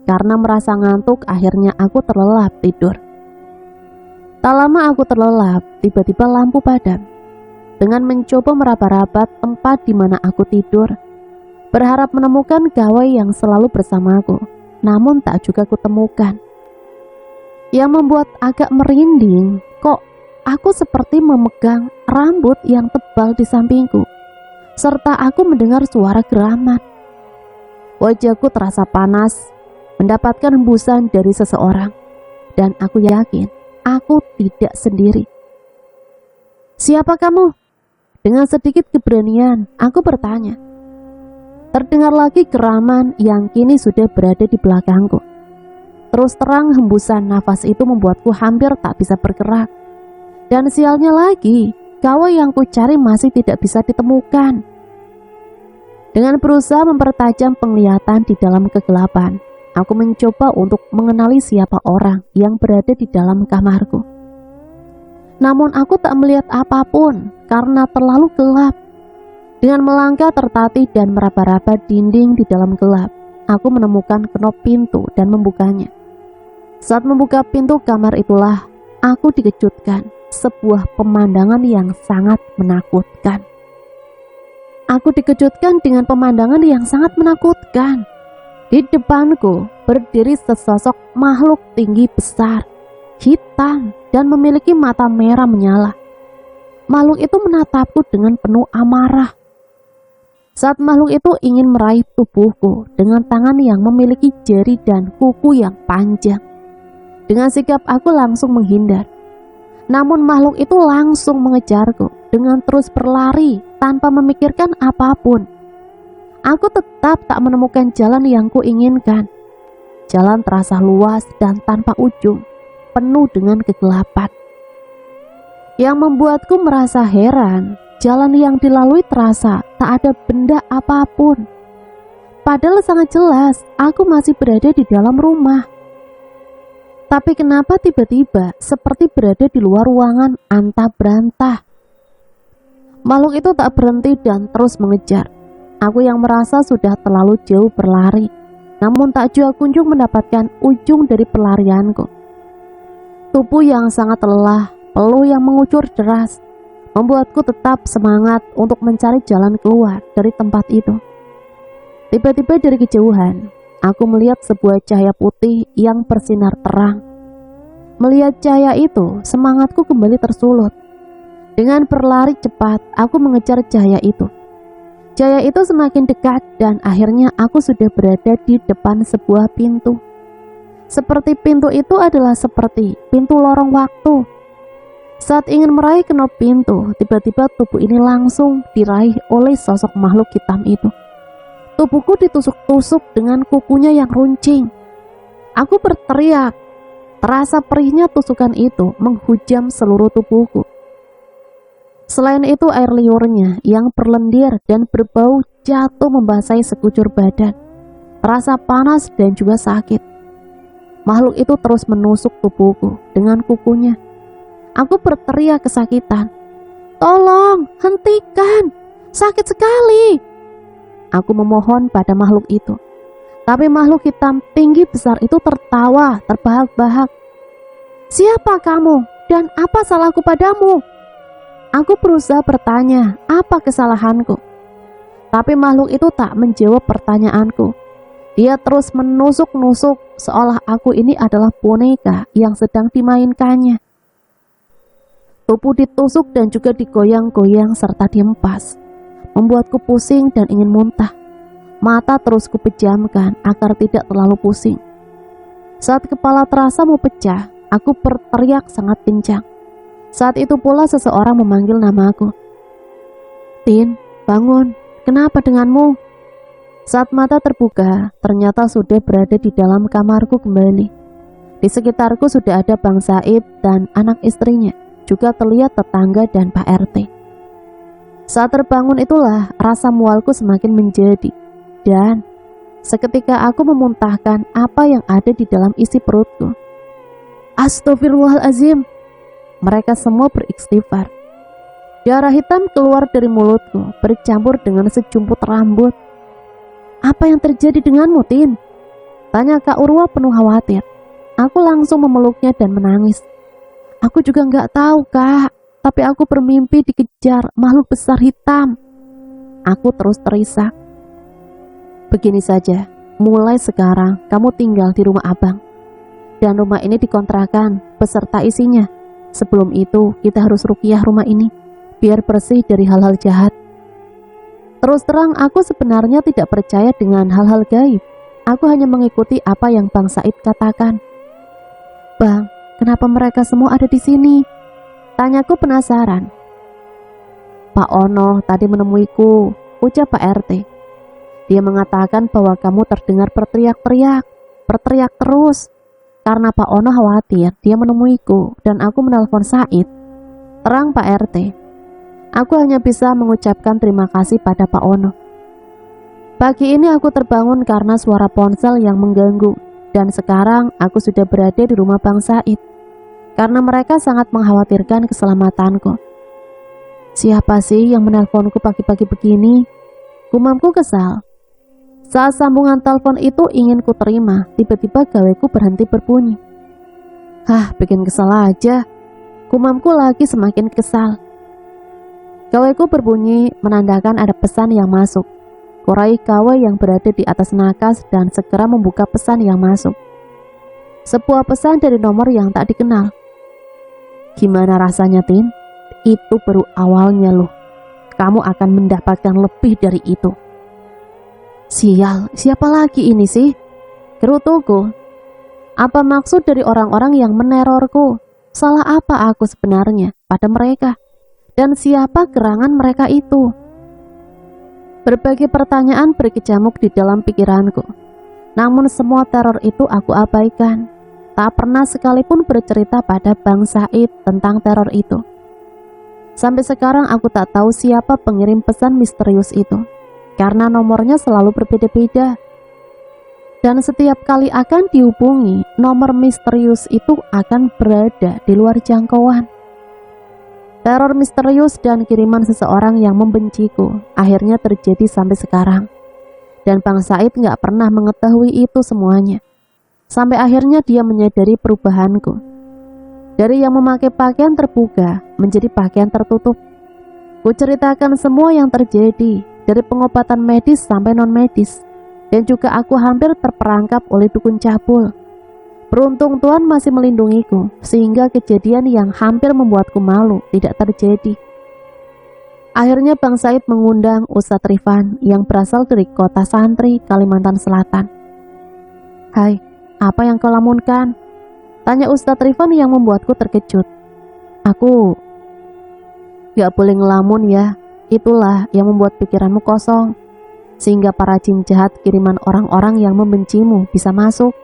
Karena merasa ngantuk, akhirnya aku terlelap tidur. Tak lama aku terlelap, tiba-tiba lampu padam. Dengan mencoba meraba-raba tempat di mana aku tidur, berharap menemukan gawai yang selalu bersamaku, namun tak juga kutemukan. Yang membuat agak merinding, kok aku seperti memegang rambut yang tebal di sampingku, serta aku mendengar suara geraman. Wajahku terasa panas, mendapatkan hembusan dari seseorang, dan aku yakin aku tidak sendiri. Siapa kamu? Dengan sedikit keberanian, aku bertanya. Terdengar lagi geraman yang kini sudah berada di belakangku. Terus terang hembusan nafas itu membuatku hampir tak bisa bergerak. Dan sialnya lagi, gawai yang ku cari masih tidak bisa ditemukan. Dengan berusaha mempertajam penglihatan di dalam kegelapan, aku mencoba untuk mengenali siapa orang yang berada di dalam kamarku. Namun aku tak melihat apapun karena terlalu gelap. Dengan melangkah tertatih dan meraba-raba dinding di dalam gelap, aku menemukan knop pintu dan membukanya. Saat membuka pintu kamar itulah, aku dikejutkan sebuah pemandangan yang sangat menakutkan. Aku dikejutkan dengan pemandangan yang sangat menakutkan. Di depanku berdiri sesosok makhluk tinggi besar, hitam, dan memiliki mata merah menyala. Makhluk itu menatapku dengan penuh amarah. Saat makhluk itu ingin meraih tubuhku dengan tangan yang memiliki jari dan kuku yang panjang. Dengan sigap aku langsung menghindar. Namun makhluk itu langsung mengejarku dengan terus berlari tanpa memikirkan apapun. Aku tetap tak menemukan jalan yang kuinginkan. Jalan terasa luas dan tanpa ujung, penuh dengan kegelapan. Yang membuatku merasa heran, jalan yang dilalui terasa tak ada benda apapun. Padahal sangat jelas aku masih berada di dalam rumah. Tapi kenapa tiba-tiba seperti berada di luar ruangan antah-berantah? Makhluk itu tak berhenti dan terus mengejar. Aku yang merasa sudah terlalu jauh berlari, namun tak jua kunjung mendapatkan ujung dari pelarianku. Tubuh yang sangat lelah, peluh yang mengucur deras, membuatku tetap semangat untuk mencari jalan keluar dari tempat itu. Tiba-tiba dari kejauhan, aku melihat sebuah cahaya putih yang bersinar terang. Melihat cahaya itu, semangatku kembali tersulut. Dengan berlari cepat, aku mengejar cahaya itu. Cahaya itu semakin dekat dan akhirnya aku sudah berada di depan sebuah pintu. Seperti pintu itu adalah seperti pintu lorong waktu. Saat ingin meraih knop pintu, tiba-tiba tubuh ini langsung diraih oleh sosok makhluk hitam itu. Tubuhku ditusuk-tusuk dengan kukunya yang runcing. Aku berteriak. Terasa perihnya tusukan itu menghujam seluruh tubuhku. Selain itu air liurnya yang berlendir dan berbau jatuh membasahi sekujur badan. Terasa panas dan juga sakit. Makhluk itu terus menusuk tubuhku dengan kukunya. Aku berteriak kesakitan. Tolong, hentikan, sakit sekali. Aku memohon pada makhluk itu. Tapi makhluk hitam tinggi besar itu tertawa terbahak-bahak. Siapa kamu dan apa salahku padamu? Aku berusaha bertanya, apa kesalahanku? Tapi makhluk itu tak menjawab pertanyaanku. Dia terus menusuk-nusuk seolah aku ini adalah boneka yang sedang dimainkannya. Tubuh ditusuk dan juga digoyang-goyang serta dihempas, membuatku pusing dan ingin muntah. Mata terus kupejamkan agar tidak terlalu pusing. Saat kepala terasa mau pecah, aku berteriak sangat kencang. Saat itu pula seseorang memanggil namaku. Tin, bangun, kenapa denganmu? Saat mata terbuka, ternyata sudah berada di dalam kamarku kembali. Di sekitarku sudah ada Bang Said dan anak istrinya, juga terlihat tetangga dan Pak RT. Saat terbangun itulah rasa mualku semakin menjadi, dan seketika aku memuntahkan apa yang ada di dalam isi perutku. Astagfirullahaladzim. Mereka semua beristighfar. Darah hitam keluar dari mulutku, bercampur dengan sejumput rambut. Apa yang terjadi denganmu, Tin? Tanya Kak Urwa penuh khawatir. Aku langsung memeluknya dan menangis. Aku juga nggak tahu, Kak. Tapi aku bermimpi dikejar makhluk besar hitam. Aku terus terisak. Begini saja, mulai sekarang kamu tinggal di rumah abang. Dan rumah ini dikontrakan beserta isinya. Sebelum itu kita harus ruqyah rumah ini, biar bersih dari hal-hal jahat. Terus terang aku sebenarnya tidak percaya dengan hal-hal gaib. Aku hanya mengikuti apa yang Bang Said katakan. Bang, kenapa mereka semua ada di sini? Tanyaku penasaran. Pak Ono tadi menemuiku, ucap Pak RT. Dia mengatakan bahwa kamu terdengar berteriak-teriak terus. Karena Pak Ono khawatir, dia menemuiku dan aku menelpon Said. Terang Pak RT. Aku hanya bisa mengucapkan terima kasih pada Pak Ono. Pagi ini aku terbangun karena suara ponsel yang mengganggu, dan sekarang aku sudah berada di rumah Bang Said karena mereka sangat mengkhawatirkan keselamatanku. Siapa sih yang menelponku pagi-pagi begini? Gumamku kesal. Saat sambungan telepon itu ingin ku terima, tiba-tiba gaweku berhenti berbunyi. Bikin kesal aja. Gumamku lagi semakin kesal. Gaweku berbunyi menandakan ada pesan yang masuk. Kurai gawe yang berada di atas nakas dan segera membuka pesan yang masuk. Sebuah pesan dari nomor yang tak dikenal. Gimana rasanya, Tin? Itu baru awalnya loh. Kamu akan mendapatkan lebih dari itu. Sial, siapa lagi ini sih? Gerutuku. Apa maksud dari orang-orang yang menerorku? Salah apa aku sebenarnya pada mereka? Dan siapa gerangan mereka itu? Berbagai pertanyaan berkecamuk di dalam pikiranku. Namun semua teror itu aku abaikan. Tak pernah sekalipun bercerita pada Bang Said tentang teror itu. Sampai sekarang aku tak tahu siapa pengirim pesan misterius itu, karena nomornya selalu berbeda-beda. Dan setiap kali akan dihubungi, nomor misterius itu akan berada di luar jangkauan. Teror misterius dan kiriman seseorang yang membenciku akhirnya terjadi sampai sekarang. Dan Bang Said gak pernah mengetahui itu semuanya. Sampai akhirnya dia menyadari perubahanku. Dari yang memakai pakaian terbuka menjadi pakaian tertutup. Ku ceritakan semua yang terjadi, dari pengobatan medis sampai non-medis. Dan juga aku hampir terperangkap oleh dukun cabul. Beruntung Tuhan masih melindungiku, sehingga kejadian yang hampir membuatku malu tidak terjadi. Akhirnya Bang Said mengundang Ustadz Rifan yang berasal dari kota Santri, Kalimantan Selatan. Hai, apa yang kau lamunkan? Tanya Ustadz Rifan yang membuatku terkejut. Aku gak boleh ngelamun ya, itulah yang membuat pikiranmu kosong, sehingga para jin jahat kiriman orang-orang yang membencimu bisa masuk.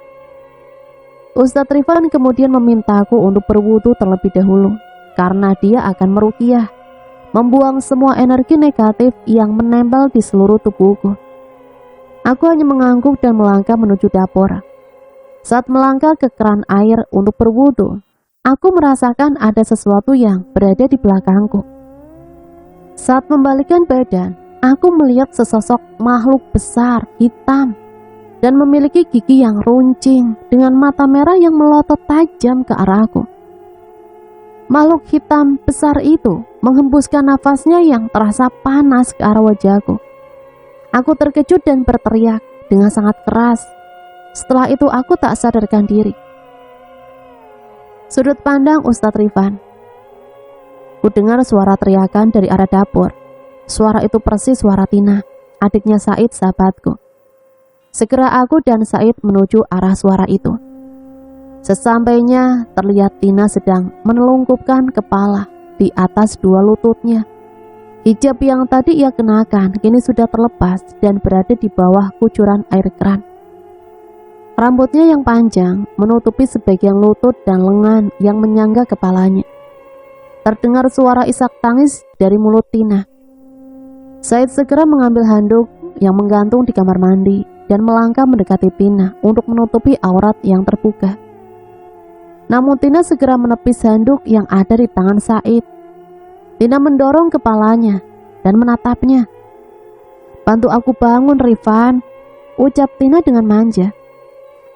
Ustadz Rifan kemudian memintaku untuk berwudu terlebih dahulu, karena dia akan meruqyah, membuang semua energi negatif yang menempel di seluruh tubuhku. Aku hanya mengangguk dan melangkah menuju dapur. Saat melangkah ke keran air untuk berwudu, aku merasakan ada sesuatu yang berada di belakangku. Saat membalikkan badan, aku melihat sesosok makhluk besar, hitam, dan memiliki gigi yang runcing dengan mata merah yang melotot tajam ke arahku. Makhluk hitam besar itu menghembuskan nafasnya yang terasa panas ke arah wajahku. Aku terkejut dan berteriak dengan sangat keras. Setelah itu aku tak sadarkan diri. Sudut pandang Ustadz Rifan. Ku dengar suara teriakan dari arah dapur. Suara itu persis suara Tina, adiknya Said sahabatku. Segera aku dan Said menuju arah suara itu. Sesampainya terlihat Tina sedang menelungkupkan kepala di atas dua lututnya. Hijab yang tadi ia kenakan kini sudah terlepas dan berada di bawah kucuran air keran. Rambutnya yang panjang menutupi sebagian lutut dan lengan yang menyangga kepalanya. Terdengar suara isak tangis dari mulut Tina. Said segera mengambil handuk yang menggantung di kamar mandi dan melangkah mendekati Tina untuk menutupi aurat yang terbuka. Namun Tina segera menepis handuk yang ada di tangan Said. Tina mendorong kepalanya dan menatapnya. Bantu aku bangun, Rifan, ucap Tina dengan manja.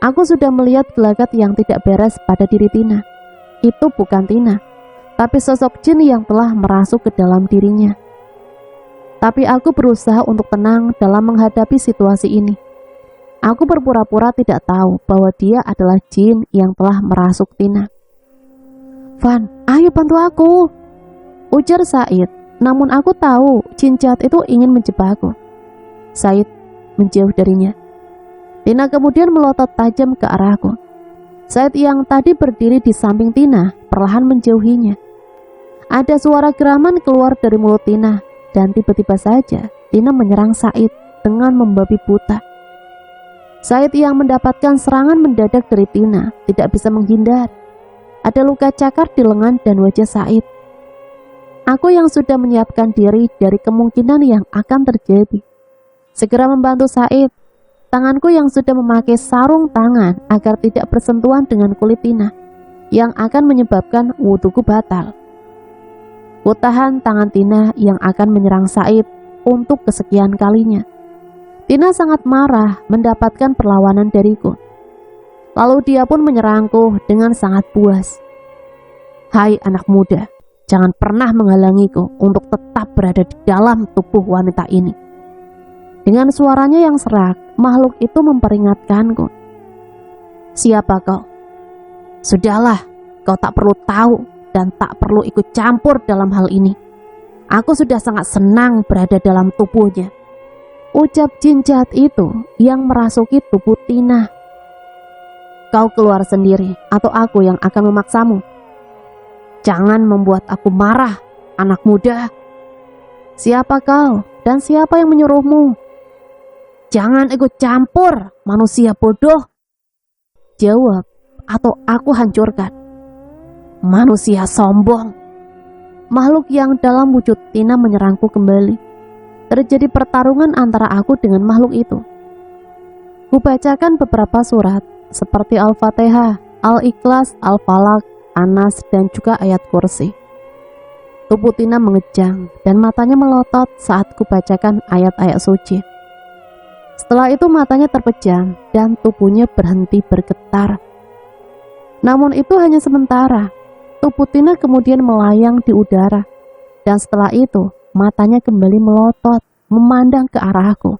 Aku sudah melihat gelagat yang tidak beres pada diri Tina. Itu bukan Tina, tapi sosok jin yang telah merasuk ke dalam dirinya. Tapi aku berusaha untuk tenang dalam menghadapi situasi ini. Aku berpura-pura tidak tahu bahwa dia adalah jin yang telah merasuk Tina. Van, ayo bantu aku, ujar Said. Namun aku tahu jin jahat itu ingin menjebakku. Said menjauh darinya. Tina kemudian melotot tajam ke arahku. Said yang tadi berdiri di samping Tina perlahan menjauhinya. Ada suara geraman keluar dari mulut Tina, dan tiba-tiba saja Tina menyerang Said dengan membabi buta. Said yang mendapatkan serangan mendadak dari Tina tidak bisa menghindar. Ada luka cakar di lengan dan wajah Said. Aku yang sudah menyiapkan diri dari kemungkinan yang akan terjadi. segera membantu Said. Tanganku yang sudah memakai sarung tangan agar tidak bersentuhan dengan kulit Tina yang akan menyebabkan wuduku batal. Kutahan tangan Tina yang akan menyerang Said untuk kesekian kalinya. Tina sangat marah mendapatkan perlawanan dariku. Lalu dia pun menyerangku dengan sangat puas. Hai anak muda, jangan pernah menghalangiku untuk tetap berada di dalam tubuh wanita ini. Dengan suaranya yang serak, makhluk itu memperingatkanku. Siapa kau? Sudahlah, kau tak perlu tahu dan tak perlu ikut campur dalam hal ini. Aku sudah sangat senang berada dalam tubuhnya. Ucap jin jahat itu yang merasuki tubuh Tina. Kau keluar sendiri atau aku yang akan memaksamu. Jangan membuat aku marah, anak muda. Siapa kau dan siapa yang menyuruhmu? Jangan ikut campur, manusia bodoh. Jawab atau aku hancurkan. Manusia sombong. Makhluk yang dalam wujud Tina menyerangku kembali. Terjadi pertarungan antara aku dengan makhluk itu. Kubacakan beberapa surat seperti Al-Fatihah, Al-Ikhlas, Al-Falaq, Anas, dan juga ayat kursi. Tubuh Tina mengejang dan matanya melotot saat kubacakan ayat-ayat suci. Setelah itu matanya terpejam dan tubuhnya berhenti bergetar. Namun itu hanya sementara. Tubuh Tina kemudian melayang di udara. Dan setelah itu matanya kembali melotot memandang ke arahku.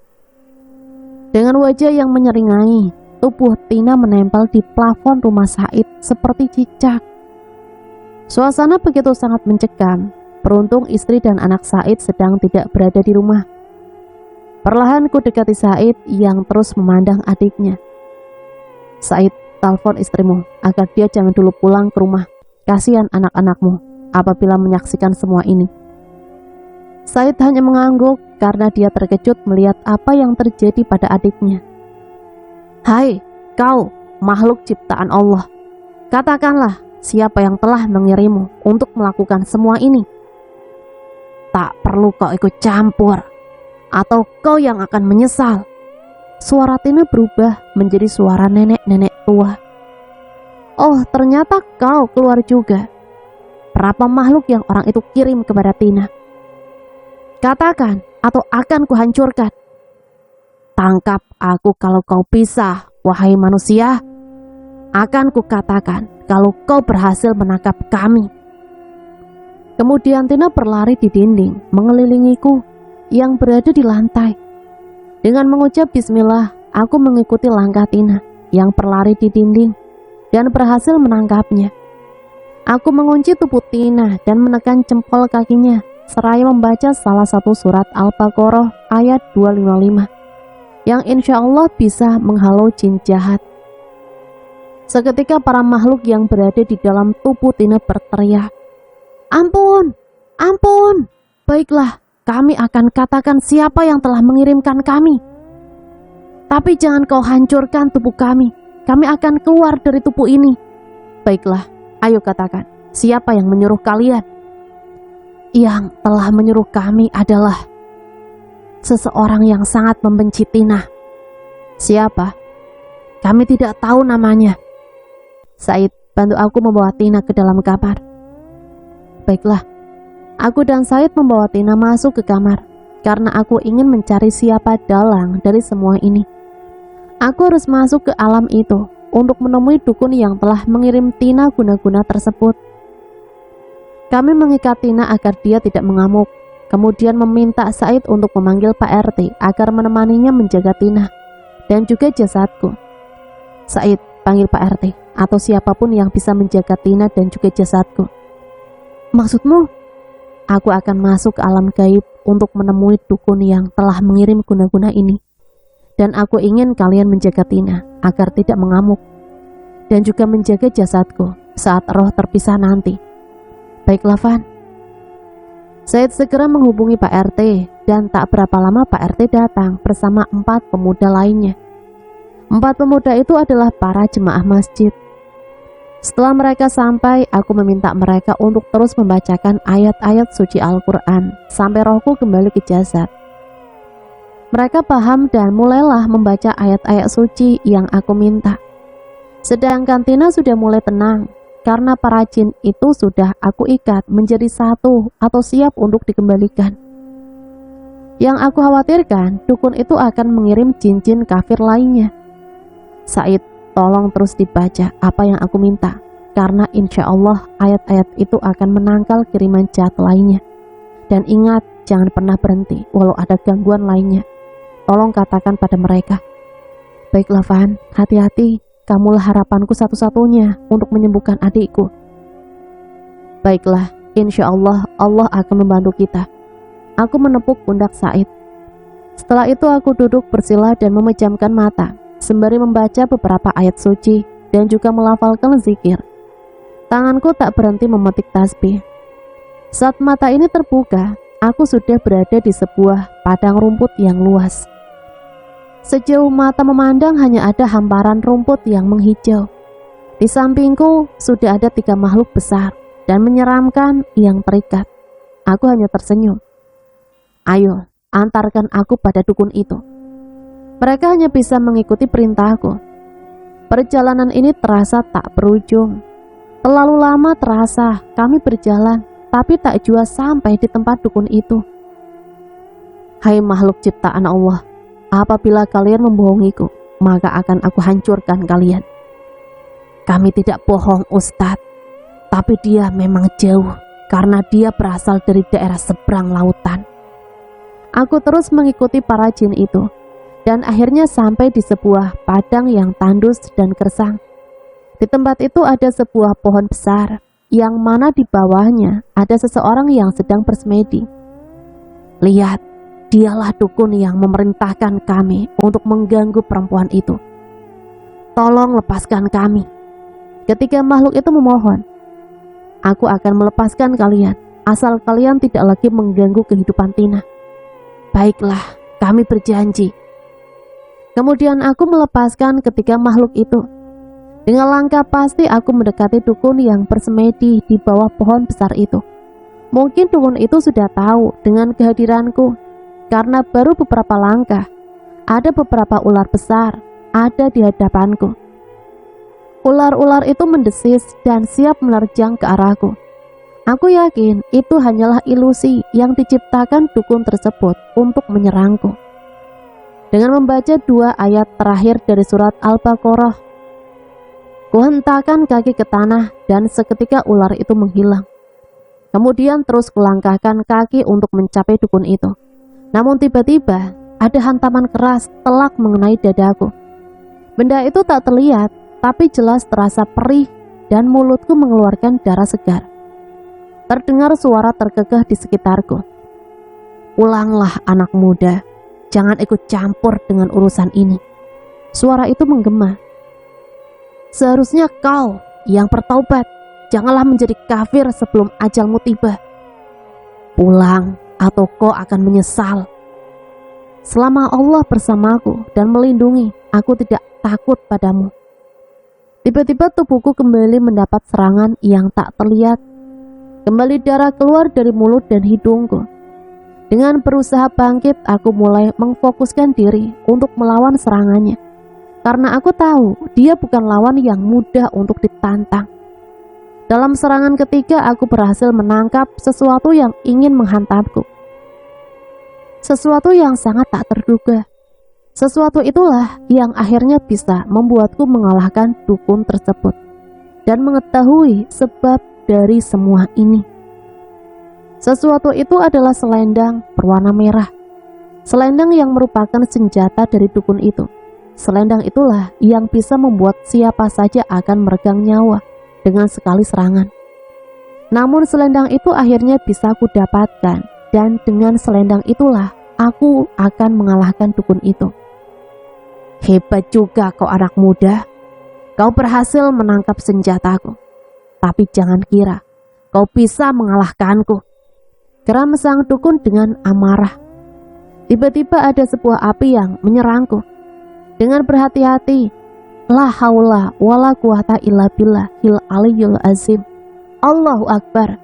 Dengan wajah yang menyeringai, tubuh Tina menempel di plafon rumah Said seperti cicak. Suasana begitu sangat mencekam. Beruntung istri dan anak Said sedang tidak berada di rumah. Perlahan ku dekati Said yang terus memandang adiknya. Said, telepon istrimu agar dia jangan dulu pulang ke rumah. Kasihan anak-anakmu apabila menyaksikan semua ini. Said hanya mengangguk karena dia terkejut melihat apa yang terjadi pada adiknya. Hai, kau makhluk ciptaan Allah. Katakanlah siapa yang telah mengirimmu untuk melakukan semua ini. Tak perlu kau ikut campur, atau kau yang akan menyesal. Suara Tina berubah menjadi suara nenek-nenek tua. Oh, ternyata kau keluar juga. Berapa makhluk yang orang itu kirim kepada Tina? Katakan, atau akan kuhancurkan. Tangkap aku kalau kau bisa, wahai manusia. Akan kukatakan kalau kau berhasil menangkap kami. Kemudian Tina berlari di dinding, mengelilingiku yang berada di lantai. Dengan mengucap bismillah, aku mengikuti langkah Tina yang berlari di dinding dan berhasil menangkapnya. Aku mengunci tubuh Tina dan menekan jempol kakinya seraya membaca salah satu surat Al-Baqarah ayat 255 yang insya Allah bisa menghalau jin jahat. Seketika para makhluk yang berada di dalam tubuh Tina berteriak, "Ampun, ampun, baiklah. Kami akan katakan siapa yang telah mengirimkan kami. Tapi jangan kau hancurkan tubuh kami. Kami akan keluar dari tubuh ini." Baiklah, ayo katakan, siapa yang menyuruh kalian? Yang telah menyuruh kami adalah seseorang yang sangat membenci Tina. Siapa? Kami tidak tahu namanya. Said, bantu aku membawa Tina ke dalam kamar. Baiklah. Aku dan Said membawa Tina masuk ke kamar karena aku ingin mencari siapa dalang dari semua ini. Aku harus masuk ke alam itu untuk menemui dukun yang telah mengirim Tina guna-guna tersebut. Kami mengikat Tina agar dia tidak mengamuk, kemudian meminta Said untuk memanggil Pak RT agar menemaninya menjaga Tina dan juga jasadku. Said, panggil Pak RT atau siapapun yang bisa menjaga Tina dan juga jasadku. Maksudmu? Aku akan masuk ke alam gaib untuk menemui dukun yang telah mengirim guna-guna ini. Dan aku ingin kalian menjaga Tina agar tidak mengamuk. Dan juga menjaga jasadku saat roh terpisah nanti. Baiklah, Van. Said segera menghubungi Pak RT dan tak berapa lama Pak RT datang bersama 4 pemuda lainnya. 4 pemuda itu adalah para jemaah masjid. Setelah mereka sampai, aku meminta mereka untuk terus membacakan ayat-ayat suci Al-Quran sampai rohku kembali ke jasad. Mereka paham dan mulailah membaca ayat-ayat suci yang aku minta. Sedangkan Tina sudah mulai tenang, karena para jin itu sudah aku ikat menjadi satu atau siap untuk dikembalikan. Yang aku khawatirkan, dukun itu akan mengirim jin-jin kafir lainnya. Said, tolong terus dibaca apa yang aku minta, karena insya Allah ayat-ayat itu akan menangkal kiriman jahat lainnya. Dan ingat, jangan pernah berhenti walau ada gangguan lainnya. Tolong katakan pada mereka. Baiklah Van, hati-hati, kamulah harapanku satu-satunya untuk menyembuhkan adikku. Baiklah, insya Allah, Allah akan membantu kita. Aku menepuk pundak Said. Setelah itu aku duduk bersila dan memejamkan mata, sembari membaca beberapa ayat suci dan juga melafalkan zikir. Tanganku tak berhenti memetik tasbih. Saat mata ini terbuka, aku sudah berada di sebuah padang rumput yang luas. Sejauh mata memandang hanya ada hamparan rumput yang menghijau. Di sampingku sudah ada 3 makhluk besar dan menyeramkan yang terikat. Aku hanya tersenyum. Ayo, antarkan aku pada dukun itu. Mereka hanya bisa mengikuti perintahku. Perjalanan ini terasa tak berujung. Terlalu lama terasa kami berjalan, tapi tak jua sampai di tempat dukun itu. Hai makhluk ciptaan Allah, apabila kalian membohongiku, maka akan aku hancurkan kalian. Kami tidak bohong Ustadz, tapi dia memang jauh karena dia berasal dari daerah seberang lautan. Aku terus mengikuti para jin itu dan akhirnya sampai di sebuah padang yang tandus dan gersang. Di tempat itu ada sebuah pohon besar yang mana di bawahnya ada seseorang yang sedang bersemedi. Lihat, dialah dukun yang memerintahkan kami untuk mengganggu perempuan itu. Tolong lepaskan kami. Ketika makhluk itu memohon, aku akan melepaskan kalian, asal kalian tidak lagi mengganggu kehidupan Tina. Baiklah, kami berjanji. Kemudian aku melepaskan ketiga makhluk itu. Dengan langkah pasti aku mendekati dukun yang bersemedi di bawah pohon besar itu. Mungkin dukun itu sudah tahu dengan kehadiranku, karena baru beberapa langkah, ada beberapa ular besar ada di hadapanku. Ular-ular itu mendesis dan siap menerjang ke arahku. Aku yakin itu hanyalah ilusi yang diciptakan dukun tersebut untuk menyerangku. Dengan membaca 2 ayat terakhir dari surat Al-Baqarah, kuhentakkan kaki ke tanah dan seketika ular itu menghilang. Kemudian terus kulangkahkan kaki untuk mencapai dukun itu. Namun tiba-tiba ada hantaman keras telak mengenai dadaku. Benda itu tak terlihat, tapi jelas terasa perih dan mulutku mengeluarkan darah segar. Terdengar suara terkekeh di sekitarku. Pulanglah anak muda, jangan ikut campur dengan urusan ini. Suara itu menggema. Seharusnya kau yang bertaubat, janganlah menjadi kafir sebelum ajalmu tiba. Pulang atau kau akan menyesal. Selama Allah bersamaku dan melindungi, aku tidak takut padamu. Tiba-tiba tubuhku kembali mendapat serangan yang tak terlihat. Kembali darah keluar dari mulut dan hidungku. Dengan berusaha bangkit, aku mulai memfokuskan diri untuk melawan serangannya. Karena aku tahu dia bukan lawan yang mudah untuk ditantang. Dalam serangan ketiga, aku berhasil menangkap sesuatu yang ingin menghantamku. Sesuatu yang sangat tak terduga. Sesuatu itulah yang akhirnya bisa membuatku mengalahkan dukun tersebut dan mengetahui sebab dari semua ini. Sesuatu itu adalah selendang berwarna merah. Selendang yang merupakan senjata dari dukun itu. Selendang itulah yang bisa membuat siapa saja akan meregang nyawa dengan sekali serangan. Namun selendang itu akhirnya bisa aku dapatkan, dan dengan selendang itulah aku akan mengalahkan dukun itu. Hebat juga kau anak muda. Kau berhasil menangkap senjataku. Tapi jangan kira kau bisa mengalahkanku. Geram sang dukun dengan amarah. Tiba-tiba ada sebuah api yang menyerangku. Dengan berhati-hati, la haula wala quwata illa billahil aliyyil azim. Allahu Akbar.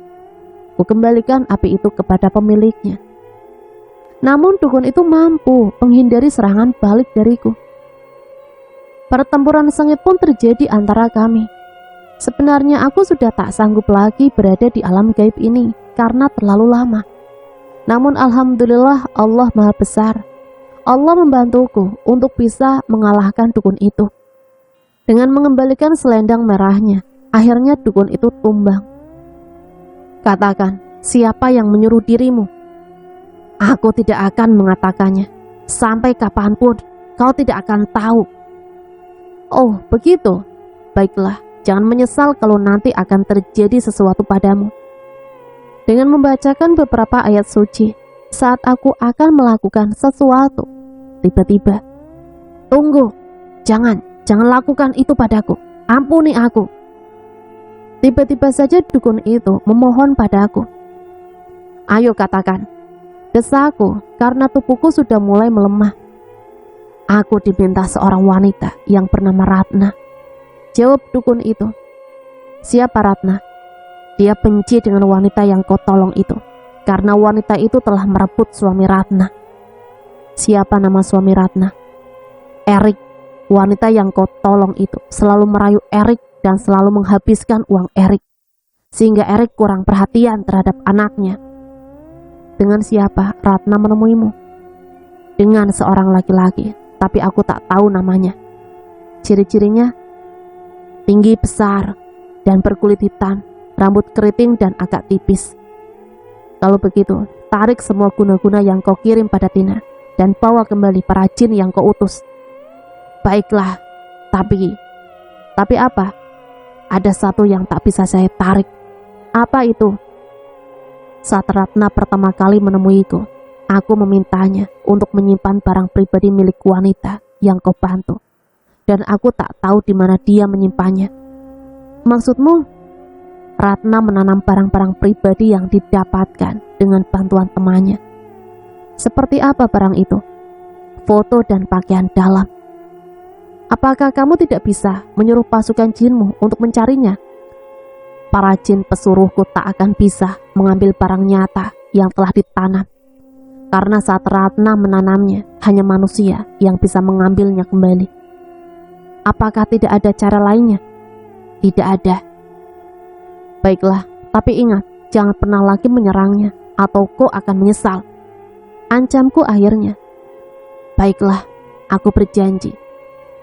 Ku kembalikan api itu kepada pemiliknya. Namun dukun itu mampu menghindari serangan balik dariku. Pertempuran sengit pun terjadi antara kami. Sebenarnya aku sudah tak sanggup lagi berada di alam gaib ini karena terlalu lama. Namun alhamdulillah Allah Maha Besar. Allah membantuku untuk bisa mengalahkan dukun itu. Dengan mengembalikan selendang merahnya, akhirnya dukun itu tumbang. Katakan, siapa yang menyuruh dirimu? Aku tidak akan mengatakannya. Sampai kapanpun, kau tidak akan tahu. Oh, begitu. Baiklah, jangan menyesal kalau nanti akan terjadi sesuatu padamu. Dengan membacakan beberapa ayat suci, saat aku akan melakukan sesuatu, tiba-tiba, tunggu, jangan lakukan itu padaku, ampuni aku. Tiba-tiba saja dukun itu memohon padaku. Ayo katakan, desaku karena tubuhku sudah mulai melemah. Aku diminta seorang wanita yang bernama Ratna. Jawab dukun itu. Siapa Ratna? Dia benci dengan wanita yang kau tolong itu, karena wanita itu telah merebut suami Ratna. Siapa nama suami Ratna? Erik. Wanita yang kau tolong itu selalu merayu Erik dan selalu menghabiskan uang Erik, sehingga Erik kurang perhatian terhadap anaknya. Dengan siapa Ratna menemuimu? Dengan seorang laki-laki, tapi aku tak tahu namanya. Ciri-cirinya tinggi besar dan berkulit hitam, rambut keriting dan agak tipis. Kalau begitu, tarik semua guna-guna yang kau kirim pada Tina dan bawa kembali para jin yang kau utus. Baiklah, tapi apa? Ada satu yang tak bisa saya tarik. Apa itu? Saat Ratna pertama kali menemuiku, aku memintanya untuk menyimpan barang pribadi milik wanita yang kau bantu, dan aku tak tahu di mana dia menyimpannya. Maksudmu? Ratna menanam barang-barang pribadi yang didapatkan dengan bantuan temannya. Seperti apa barang itu? Foto dan pakaian dalam. Apakah kamu tidak bisa menyuruh pasukan jinmu untuk mencarinya? Para jin pesuruhku tak akan bisa mengambil barang nyata yang telah ditanam, karena saat Ratna menanamnya, hanya manusia yang bisa mengambilnya kembali. Apakah tidak ada cara lainnya? Tidak ada. Baiklah, tapi ingat, jangan pernah lagi menyerangnya, atau kau akan menyesal. Ancamku akhirnya. Baiklah, aku berjanji.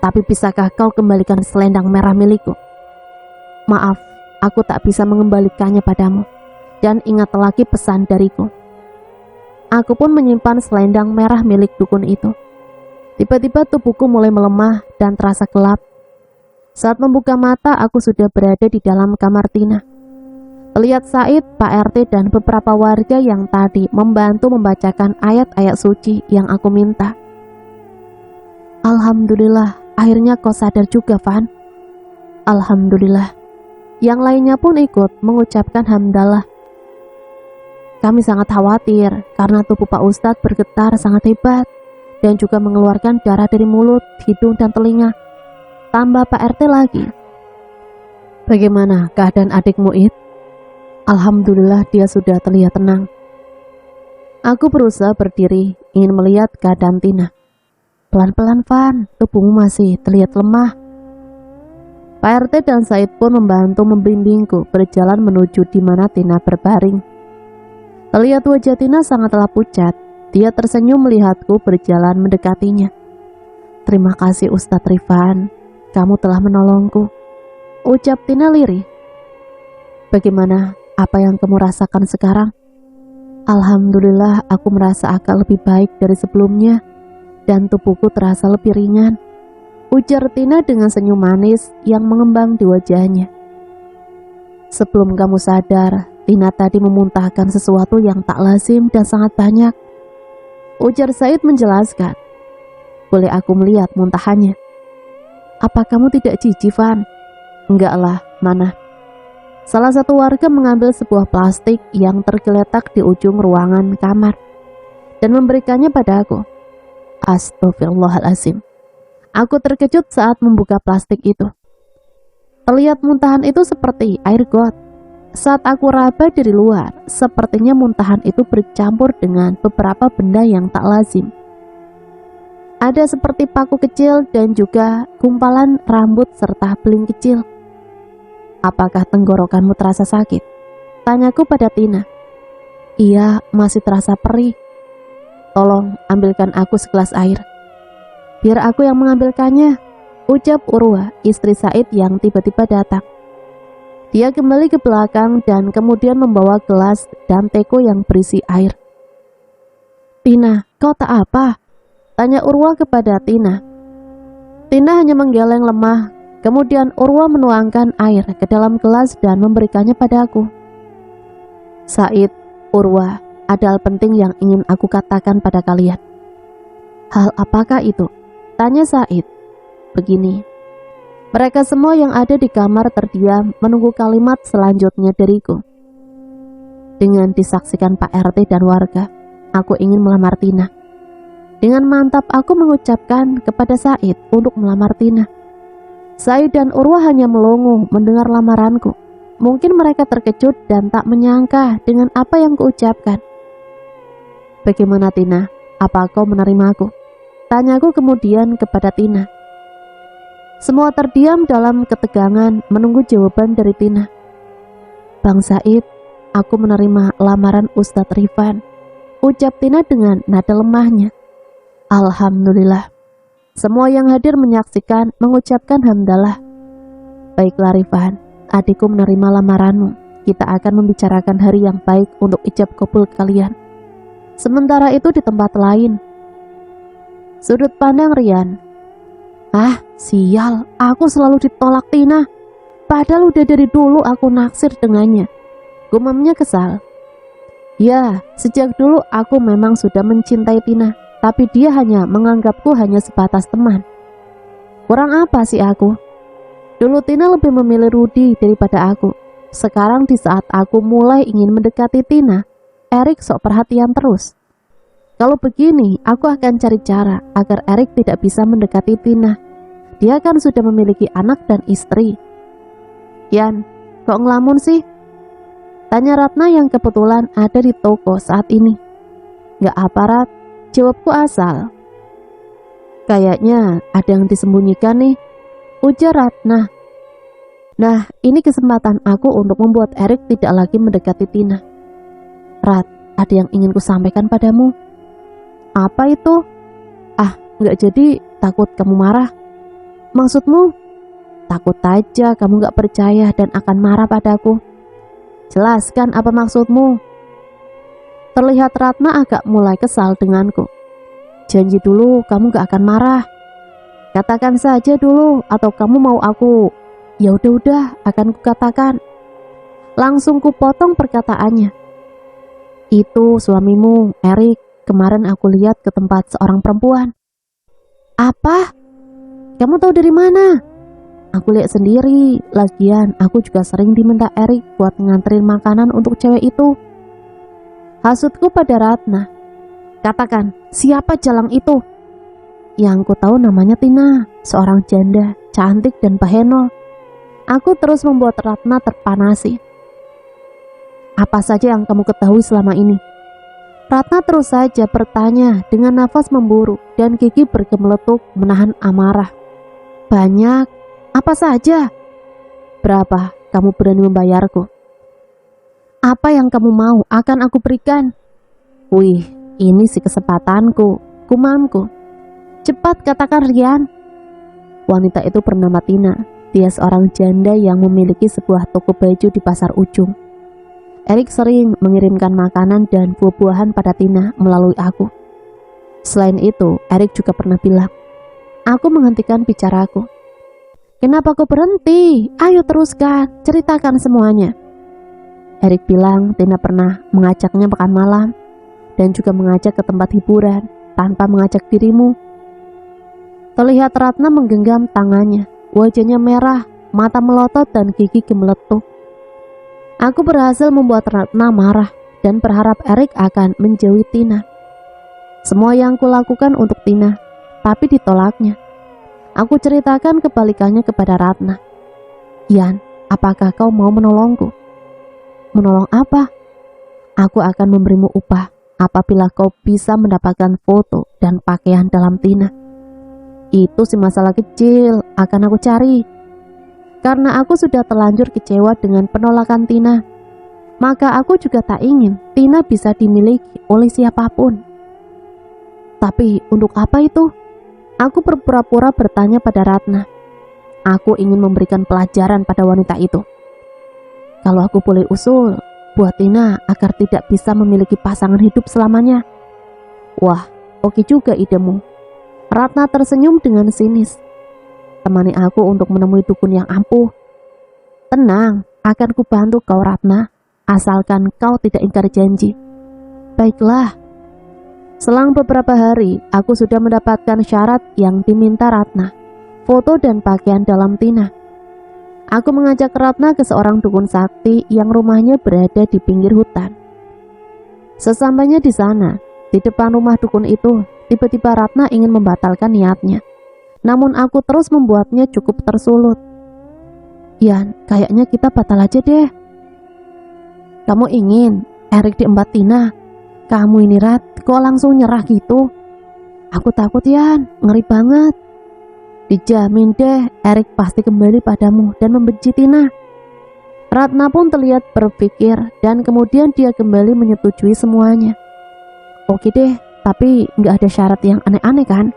Tapi bisakah kau kembalikan selendang merah milikku? Maaf, aku tak bisa mengembalikannya padamu. Dan ingat lagi pesan dariku. Aku pun menyimpan selendang merah milik dukun itu. Tiba-tiba tubuhku mulai melemah dan terasa gelap. Saat membuka mata, aku sudah berada di dalam kamar Tina. Terlihat Said, Pak RT, dan beberapa warga yang tadi membantu membacakan ayat-ayat suci yang aku minta. Alhamdulillah, akhirnya kau sadar juga, Van. Alhamdulillah. Yang lainnya pun ikut mengucapkan hamdalah. Kami sangat khawatir karena tubuh Pak Ustadz bergetar sangat hebat dan juga mengeluarkan darah dari mulut, hidung, dan telinga. Tambah Pak RT lagi. Bagaimana keadaan adikmu, It? Alhamdulillah dia sudah terlihat tenang. Aku berusaha berdiri, ingin melihat keadaan Tina. Pelan-pelan, Van, tubuhmu masih terlihat lemah. Pak RT dan Said pun membantu membimbingku berjalan menuju di mana Tina berbaring. Terlihat wajah Tina sangatlah pucat. Dia tersenyum melihatku berjalan mendekatinya. Terima kasih Ustadz Rifan, kamu telah menolongku, ucap Tina lirih. Bagaimana? Apa yang kamu rasakan sekarang? Alhamdulillah, aku merasa agak lebih baik dari sebelumnya dan tubuhku terasa lebih ringan, ujar Tina dengan senyum manis yang mengembang di wajahnya. Sebelum kamu sadar, Tina tadi memuntahkan sesuatu yang tak lazim dan sangat banyak, ujar Said menjelaskan. Boleh aku melihat muntahannya? Apa kamu tidak jijik, Van? Enggaklah, mana? Salah satu warga mengambil sebuah plastik yang tergeletak di ujung ruangan kamar dan memberikannya pada aku. Astaghfirullahaladzim. Aku terkejut saat membuka plastik itu. Terlihat muntahan itu seperti air got. Saat aku raba dari luar, sepertinya muntahan itu bercampur dengan beberapa benda yang tak lazim. Ada seperti paku kecil dan juga gumpalan rambut serta beling kecil. Apakah tenggorokanmu terasa sakit? Tanyaku pada Tina. Iya, masih terasa perih. Tolong ambilkan aku segelas air. Biar aku yang mengambilkannya, ucap Urwa, istri Said yang tiba-tiba datang. Dia kembali ke belakang dan kemudian membawa gelas dan teko yang berisi air. Tina, kau tak apa? Tanya Urwa kepada Tina. Tina hanya menggeleng lemah. Kemudian Urwa menuangkan air ke dalam gelas dan memberikannya padaku. Said, Urwa, ada hal penting yang ingin aku katakan pada kalian. Hal apakah itu? Tanya Said. Begini. Mereka semua yang ada di kamar terdiam menunggu kalimat selanjutnya dariku. Dengan disaksikan Pak RT dan warga, aku ingin melamar Tina. Dengan mantap aku mengucapkan kepada Said untuk melamar Tina. Said dan Urwa hanya melongo mendengar lamaranku. Mungkin mereka terkejut dan tak menyangka dengan apa yang kuucapkan. Bagaimana Tina? Apa kau menerimaku? Tanyaku kemudian kepada Tina. Semua terdiam dalam ketegangan menunggu jawaban dari Tina. Bang Said, aku menerima lamaran Ustadz Rifan, ucap Tina dengan nada lemahnya. Alhamdulillah. Semua yang hadir menyaksikan mengucapkan hamdalah. Baiklah Rifan, adikku menerima lamaranmu. Kita akan membicarakan hari yang baik untuk ijab kabul kalian. Sementara itu di tempat lain. Sudut pandang Rian. Ah, sial, aku selalu ditolak Tina. Padahal udah dari dulu aku naksir dengannya. Gumamnya kesal. Ya, sejak dulu aku memang sudah mencintai Tina, tapi dia hanya menganggapku hanya sebatas teman. Kurang apa sih aku? Dulu Tina lebih memilih Rudi daripada aku. Sekarang di saat aku mulai ingin mendekati Tina, Erik sok perhatian terus. Kalau begini, aku akan cari cara agar Erik tidak bisa mendekati Tina. Dia kan sudah memiliki anak dan istri. Yan, kok ngelamun sih? Tanya Ratna yang kebetulan ada di toko saat ini. Gak apa Rat, jawabku asal. Kayaknya ada yang disembunyikan nih, ujar Ratna. Nah, ini kesempatan aku untuk membuat Erik tidak lagi mendekati Tina. Rat, ada yang ingin kusampaikan padamu. Apa itu? Ah, gak jadi, takut kamu marah. Maksudmu? Takut aja kamu gak percaya dan akan marah padaku. Jelaskan apa maksudmu. Terlihat Ratna agak mulai kesal denganku. Janji dulu kamu gak akan marah. Katakan saja dulu, atau kamu mau aku? Ya udah akan kukatakan. Langsung kupotong perkataannya. Itu suamimu, Erik. Kemarin aku lihat ke tempat seorang perempuan. Apa? Kamu tahu dari mana? Aku lihat sendiri. Lagian aku juga sering diminta Erik buat nganterin makanan untuk cewek itu. Hasutku pada Ratna. Katakan, siapa jalang itu? Yang ku tahu namanya Tina, seorang janda, cantik dan bahenol. Aku terus membuat Ratna terpanasi. Apa saja yang kamu ketahui selama ini? Ratna terus saja bertanya dengan nafas memburu dan gigi bergemeletuk menahan amarah. Banyak, apa saja? Berapa kamu berani membayarku? Apa yang kamu mau akan aku berikan. Wih, ini sih kesempatanku, kumamku. Cepat katakan Rian. Wanita itu bernama Tina. Dia seorang janda yang memiliki sebuah toko baju di pasar ujung. Erik sering mengirimkan makanan dan buah-buahan pada Tina melalui aku. Selain itu, Erik juga pernah bilang, aku menghentikan bicaraku. Kenapa kau berhenti? Ayo teruskan, ceritakan semuanya. Erik bilang Tina pernah mengajaknya makan malam dan juga mengajak ke tempat hiburan tanpa mengajak dirimu. Terlihat Ratna menggenggam tangannya, wajahnya merah, mata melotot dan gigi gemeletup. Aku berhasil membuat Ratna marah dan berharap Erik akan menjauhi Tina. Semua yang kulakukan untuk Tina, tapi ditolaknya. Aku ceritakan kebalikannya kepada Ratna. Yan, apakah kau mau menolongku? Menolong apa? Aku akan memberimu upah apabila kau bisa mendapatkan foto dan pakaian dalam Tina. Itu sih masalah kecil, akan aku cari. Karena aku sudah terlanjur kecewa dengan penolakan Tina, maka aku juga tak ingin Tina bisa dimiliki oleh siapapun. Tapi untuk apa itu? Aku berpura-pura bertanya pada Ratna. Aku ingin memberikan pelajaran pada wanita itu. Kalau aku boleh usul, buat Tina agar tidak bisa memiliki pasangan hidup selamanya. Wah, oke juga idemu. Ratna tersenyum dengan sinis. Temani aku untuk menemui dukun yang ampuh. Tenang, akan kubantu kau Ratna, asalkan kau tidak ingkar janji. Baiklah. Selang beberapa hari, aku sudah mendapatkan syarat yang diminta Ratna, foto dan pakaian dalam Tina. Aku mengajak Ratna ke seorang dukun sakti yang rumahnya berada di pinggir hutan. Sesampainya di sana, di depan rumah dukun itu, tiba-tiba Ratna ingin membatalkan niatnya. Namun aku terus membuatnya cukup tersulut. Yan, kayaknya kita batal aja deh. Kamu ingin Erik diembat Tina? Kamu ini Rat, kok langsung nyerah gitu? Aku takut Yan, ngeri banget. Dijamin deh, Erik pasti kembali padamu dan membenci Tina. Ratna pun terlihat berpikir dan kemudian dia kembali menyetujui semuanya. Oke deh, tapi nggak ada syarat yang aneh-aneh kan?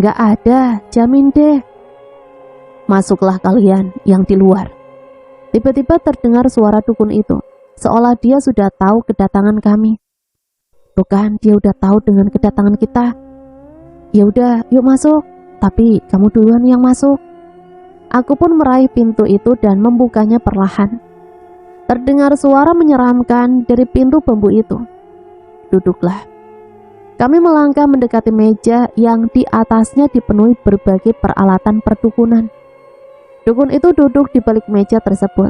Nggak ada, jamin deh. Masuklah kalian yang di luar. Tiba-tiba terdengar suara dukun itu, seolah dia sudah tahu kedatangan kami. Bukan, dia udah tahu dengan kedatangan kita. Ya udah, yuk masuk. Tapi kamu duluan yang masuk. Aku pun meraih pintu itu dan membukanya perlahan. Terdengar suara menyeramkan dari pintu bambu itu. Duduklah. Kami melangkah mendekati meja yang di atasnya dipenuhi berbagai peralatan perdukunan. Dukun itu duduk di balik meja tersebut.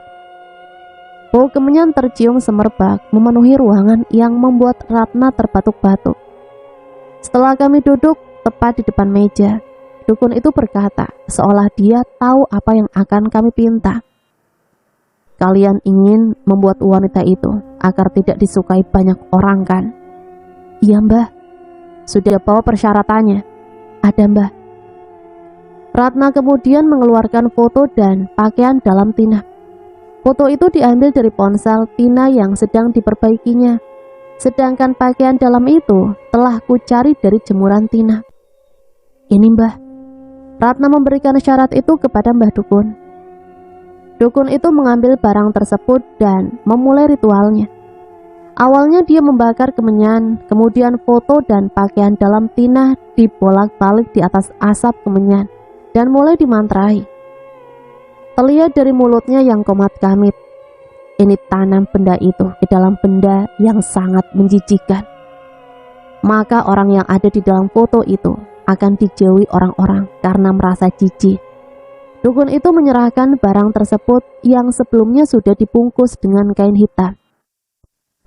Bau kemenyan tercium semerbak memenuhi ruangan yang membuat Ratna terbatuk-batuk. Setelah kami duduk tepat di depan meja, dukun itu berkata, seolah dia tahu apa yang akan kami pinta. Kalian ingin membuat wanita itu agar tidak disukai banyak orang kan? Iya mbah. Sudah bawa persyaratannya? Ada mbah. Ratna kemudian mengeluarkan foto dan pakaian dalam Tina. Foto itu diambil dari ponsel Tina yang sedang diperbaikinya. Sedangkan pakaian dalam itu telah kucari dari jemuran Tina. Ini mbah. Ratna memberikan syarat itu kepada Mbah Dukun. Dukun itu mengambil barang tersebut dan memulai ritualnya. Awalnya dia membakar kemenyan, kemudian foto dan pakaian dalam Tina dibolak-balik di atas asap kemenyan dan mulai dimantrai. Terlihat dari mulutnya yang komat kamit, ini tanam benda itu ke dalam benda yang sangat menjijikan. Maka orang yang ada di dalam foto itu akan dijauhi orang-orang karena merasa jijik. Dukun itu menyerahkan barang tersebut yang sebelumnya sudah dibungkus dengan kain hitam.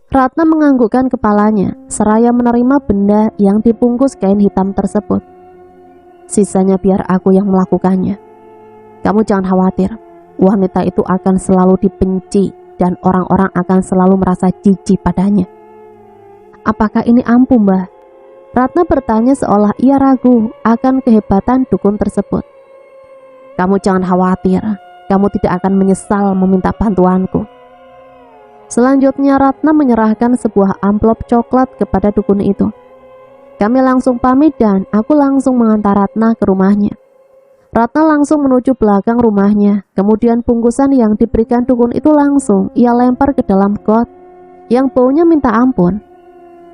Ratna menganggukkan kepalanya, seraya menerima benda yang dibungkus kain hitam tersebut. Sisanya biar aku yang melakukannya. Kamu jangan khawatir, wanita itu akan selalu dibenci dan orang-orang akan selalu merasa jijik padanya. Apakah ini ampuh, Mbah? Ratna bertanya seolah ia ragu akan kehebatan dukun tersebut. Kamu jangan khawatir, kamu tidak akan menyesal meminta bantuanku. Selanjutnya Ratna menyerahkan sebuah amplop coklat kepada dukun itu. Kami langsung pamit dan aku langsung mengantar Ratna ke rumahnya. Ratna langsung menuju belakang rumahnya, kemudian bungkusan yang diberikan dukun itu langsung ia lempar ke dalam got yang baunya minta ampun.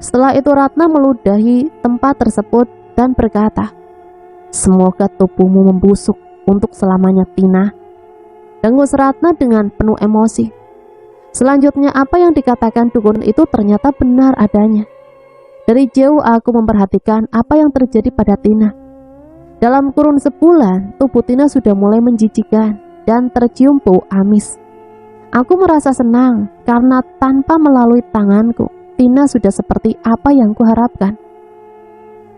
Setelah itu Ratna meludahi tempat tersebut dan berkata, "Semoga tubuhmu membusuk untuk selamanya, Tina." Dengus Ratna dengan penuh emosi. Selanjutnya apa yang dikatakan dukun itu ternyata benar adanya. Dari jauh aku memperhatikan apa yang terjadi pada Tina. Dalam kurun sebulan, tubuh Tina sudah mulai menjijikan dan tercium bau amis. Aku merasa senang karena tanpa melalui tanganku, Tina sudah seperti apa yang kuharapkan.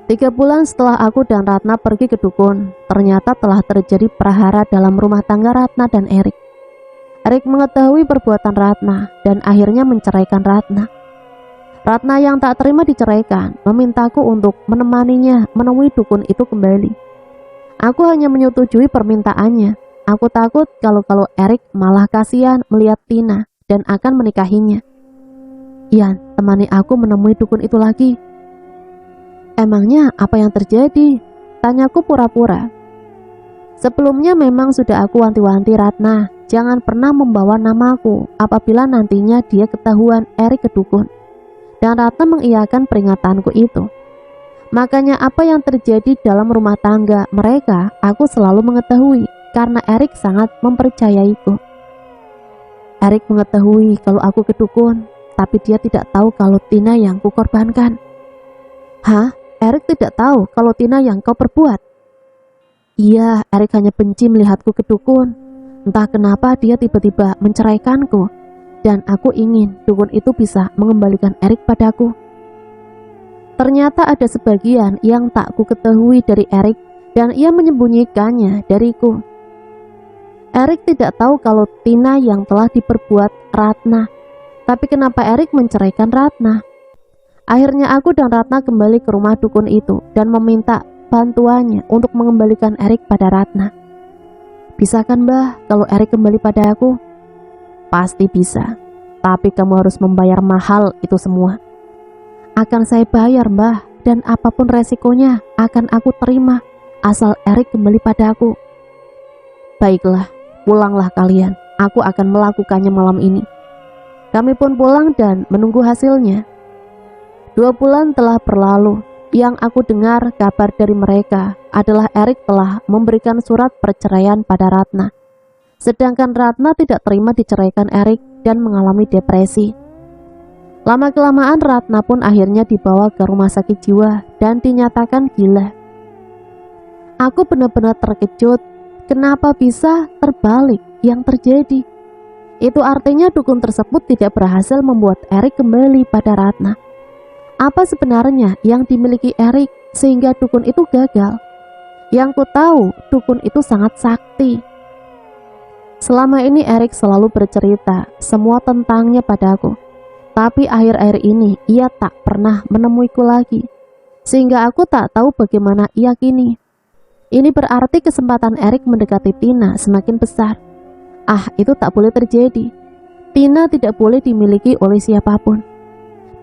3 bulan setelah aku dan Ratna pergi ke dukun, ternyata telah terjadi prahara dalam rumah tangga Ratna dan Erik. Erik mengetahui perbuatan Ratna dan akhirnya menceraikan Ratna. Ratna yang tak terima diceraikan memintaku untuk menemaninya menemui dukun itu kembali. Aku hanya menyetujui permintaannya. Aku takut kalau Erik malah kasihan melihat Tina dan akan menikahinya. Ian, temani aku menemui dukun itu lagi. Emangnya apa yang terjadi? Tanyaku pura-pura. Sebelumnya memang sudah aku wanti-wanti Ratna, jangan pernah membawa namaku apabila nantinya dia ketahuan Erik ke dukun. Dan Ratna mengiyakan peringatanku itu. Makanya apa yang terjadi dalam rumah tangga mereka aku selalu mengetahui karena Erik sangat mempercayaiku. Erik mengetahui kalau aku ke dukun, tapi dia tidak tahu kalau Tina yang kukorbankan. Hah? Erik tidak tahu kalau Tina yang kau perbuat? Iya, Erik hanya benci melihatku ke dukun. Entah kenapa dia tiba-tiba menceraikanku, dan aku ingin dukun itu bisa mengembalikan Erik padaku. Ternyata ada sebagian yang tak ku ketahui dari Erik, dan ia menyembunyikannya dariku. Erik tidak tahu kalau Tina yang telah diperbuat Ratna. Tapi kenapa Erik menceraikan Ratna? Akhirnya aku dan Ratna kembali ke rumah dukun itu dan meminta bantuannya untuk mengembalikan Erik pada Ratna. Bisa kan Mbah kalau Erik kembali pada aku? Pasti bisa, tapi kamu harus membayar mahal itu semua. Akan saya bayar Mbah, dan apapun resikonya akan aku terima asal Erik kembali pada aku. Baiklah, pulanglah kalian, aku akan melakukannya malam ini. Kami pun pulang dan menunggu hasilnya. 2 bulan telah berlalu. Yang aku dengar kabar dari mereka adalah Erik telah memberikan surat perceraian pada Ratna. Sedangkan Ratna tidak terima diceraikan Erik dan mengalami depresi. Lama-kelamaan Ratna pun akhirnya dibawa ke rumah sakit jiwa dan dinyatakan gila. Aku benar-benar terkejut. Kenapa bisa terbalik yang terjadi? Itu artinya dukun tersebut tidak berhasil membuat Erik kembali pada Ratna. Apa sebenarnya yang dimiliki Erik sehingga dukun itu gagal? Yang ku tahu, dukun itu sangat sakti. Selama ini Erik selalu bercerita semua tentangnya padaku. Tapi akhir-akhir ini ia tak pernah menemuiku lagi. Sehingga aku tak tahu bagaimana ia kini. Ini berarti kesempatan Erik mendekati Tina semakin besar. Itu tak boleh terjadi. Tina tidak boleh dimiliki oleh siapapun.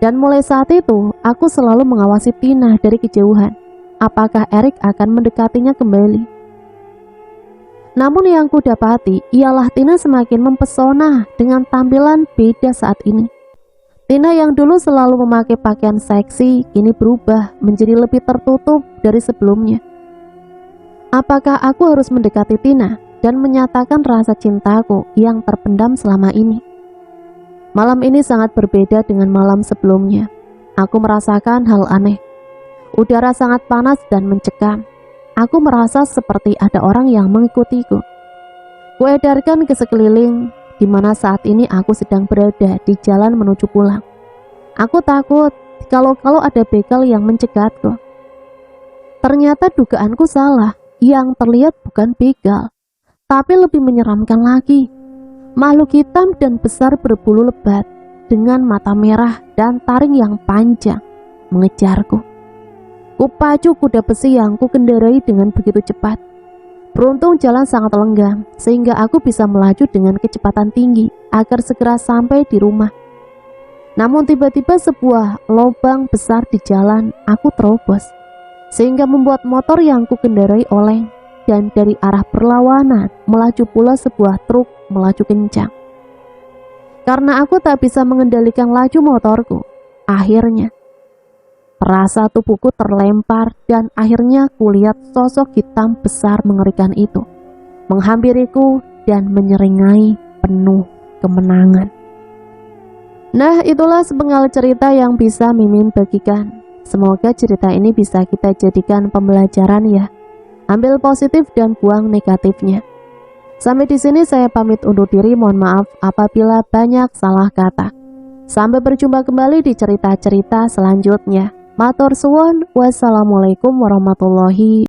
Dan mulai saat itu, aku selalu mengawasi Tina dari kejauhan. Apakah Erik akan mendekatinya kembali? Namun yang ku dapati, ialah Tina semakin mempesona dengan tampilan beda saat ini. Tina yang dulu selalu memakai pakaian seksi, kini berubah menjadi lebih tertutup dari sebelumnya. Apakah aku harus mendekati Tina dan menyatakan rasa cintaku yang terpendam selama ini? Malam ini sangat berbeda dengan malam sebelumnya. Aku merasakan hal aneh. Udara sangat panas dan mencekam. Aku merasa seperti ada orang yang mengikutiku. Kuedarkan ke sekeliling, di mana saat ini aku sedang berada di jalan menuju pulang. Aku takut kalau ada begal yang mencegatku. Ternyata dugaanku salah. Yang terlihat bukan begal, tapi lebih menyeramkan lagi. Makhluk hitam dan besar berbulu lebat dengan mata merah dan taring yang panjang mengejarku. Kupacu kuda besi yang kukendarai dengan begitu cepat. Beruntung jalan sangat lenggang sehingga aku bisa melaju dengan kecepatan tinggi agar segera sampai di rumah. Namun tiba-tiba sebuah lubang besar di jalan aku terobos sehingga membuat motor yang kukendarai oleng, dan dari arah berlawanan melaju pula sebuah truk melaju kencang. Karena aku tak bisa mengendalikan laju motorku, akhirnya terasa tubuhku terlempar dan akhirnya kulihat sosok hitam besar mengerikan itu menghampiriku dan menyeringai penuh kemenangan. Nah, itulah sepenggal cerita yang bisa Mimin bagikan. Semoga cerita ini bisa kita jadikan pembelajaran ya. Ambil positif dan buang negatifnya. Sampai di sini saya pamit undur diri. Mohon maaf apabila banyak salah kata. Sampai berjumpa kembali di cerita-cerita selanjutnya. Matur suwun. Wassalamualaikum warahmatullahi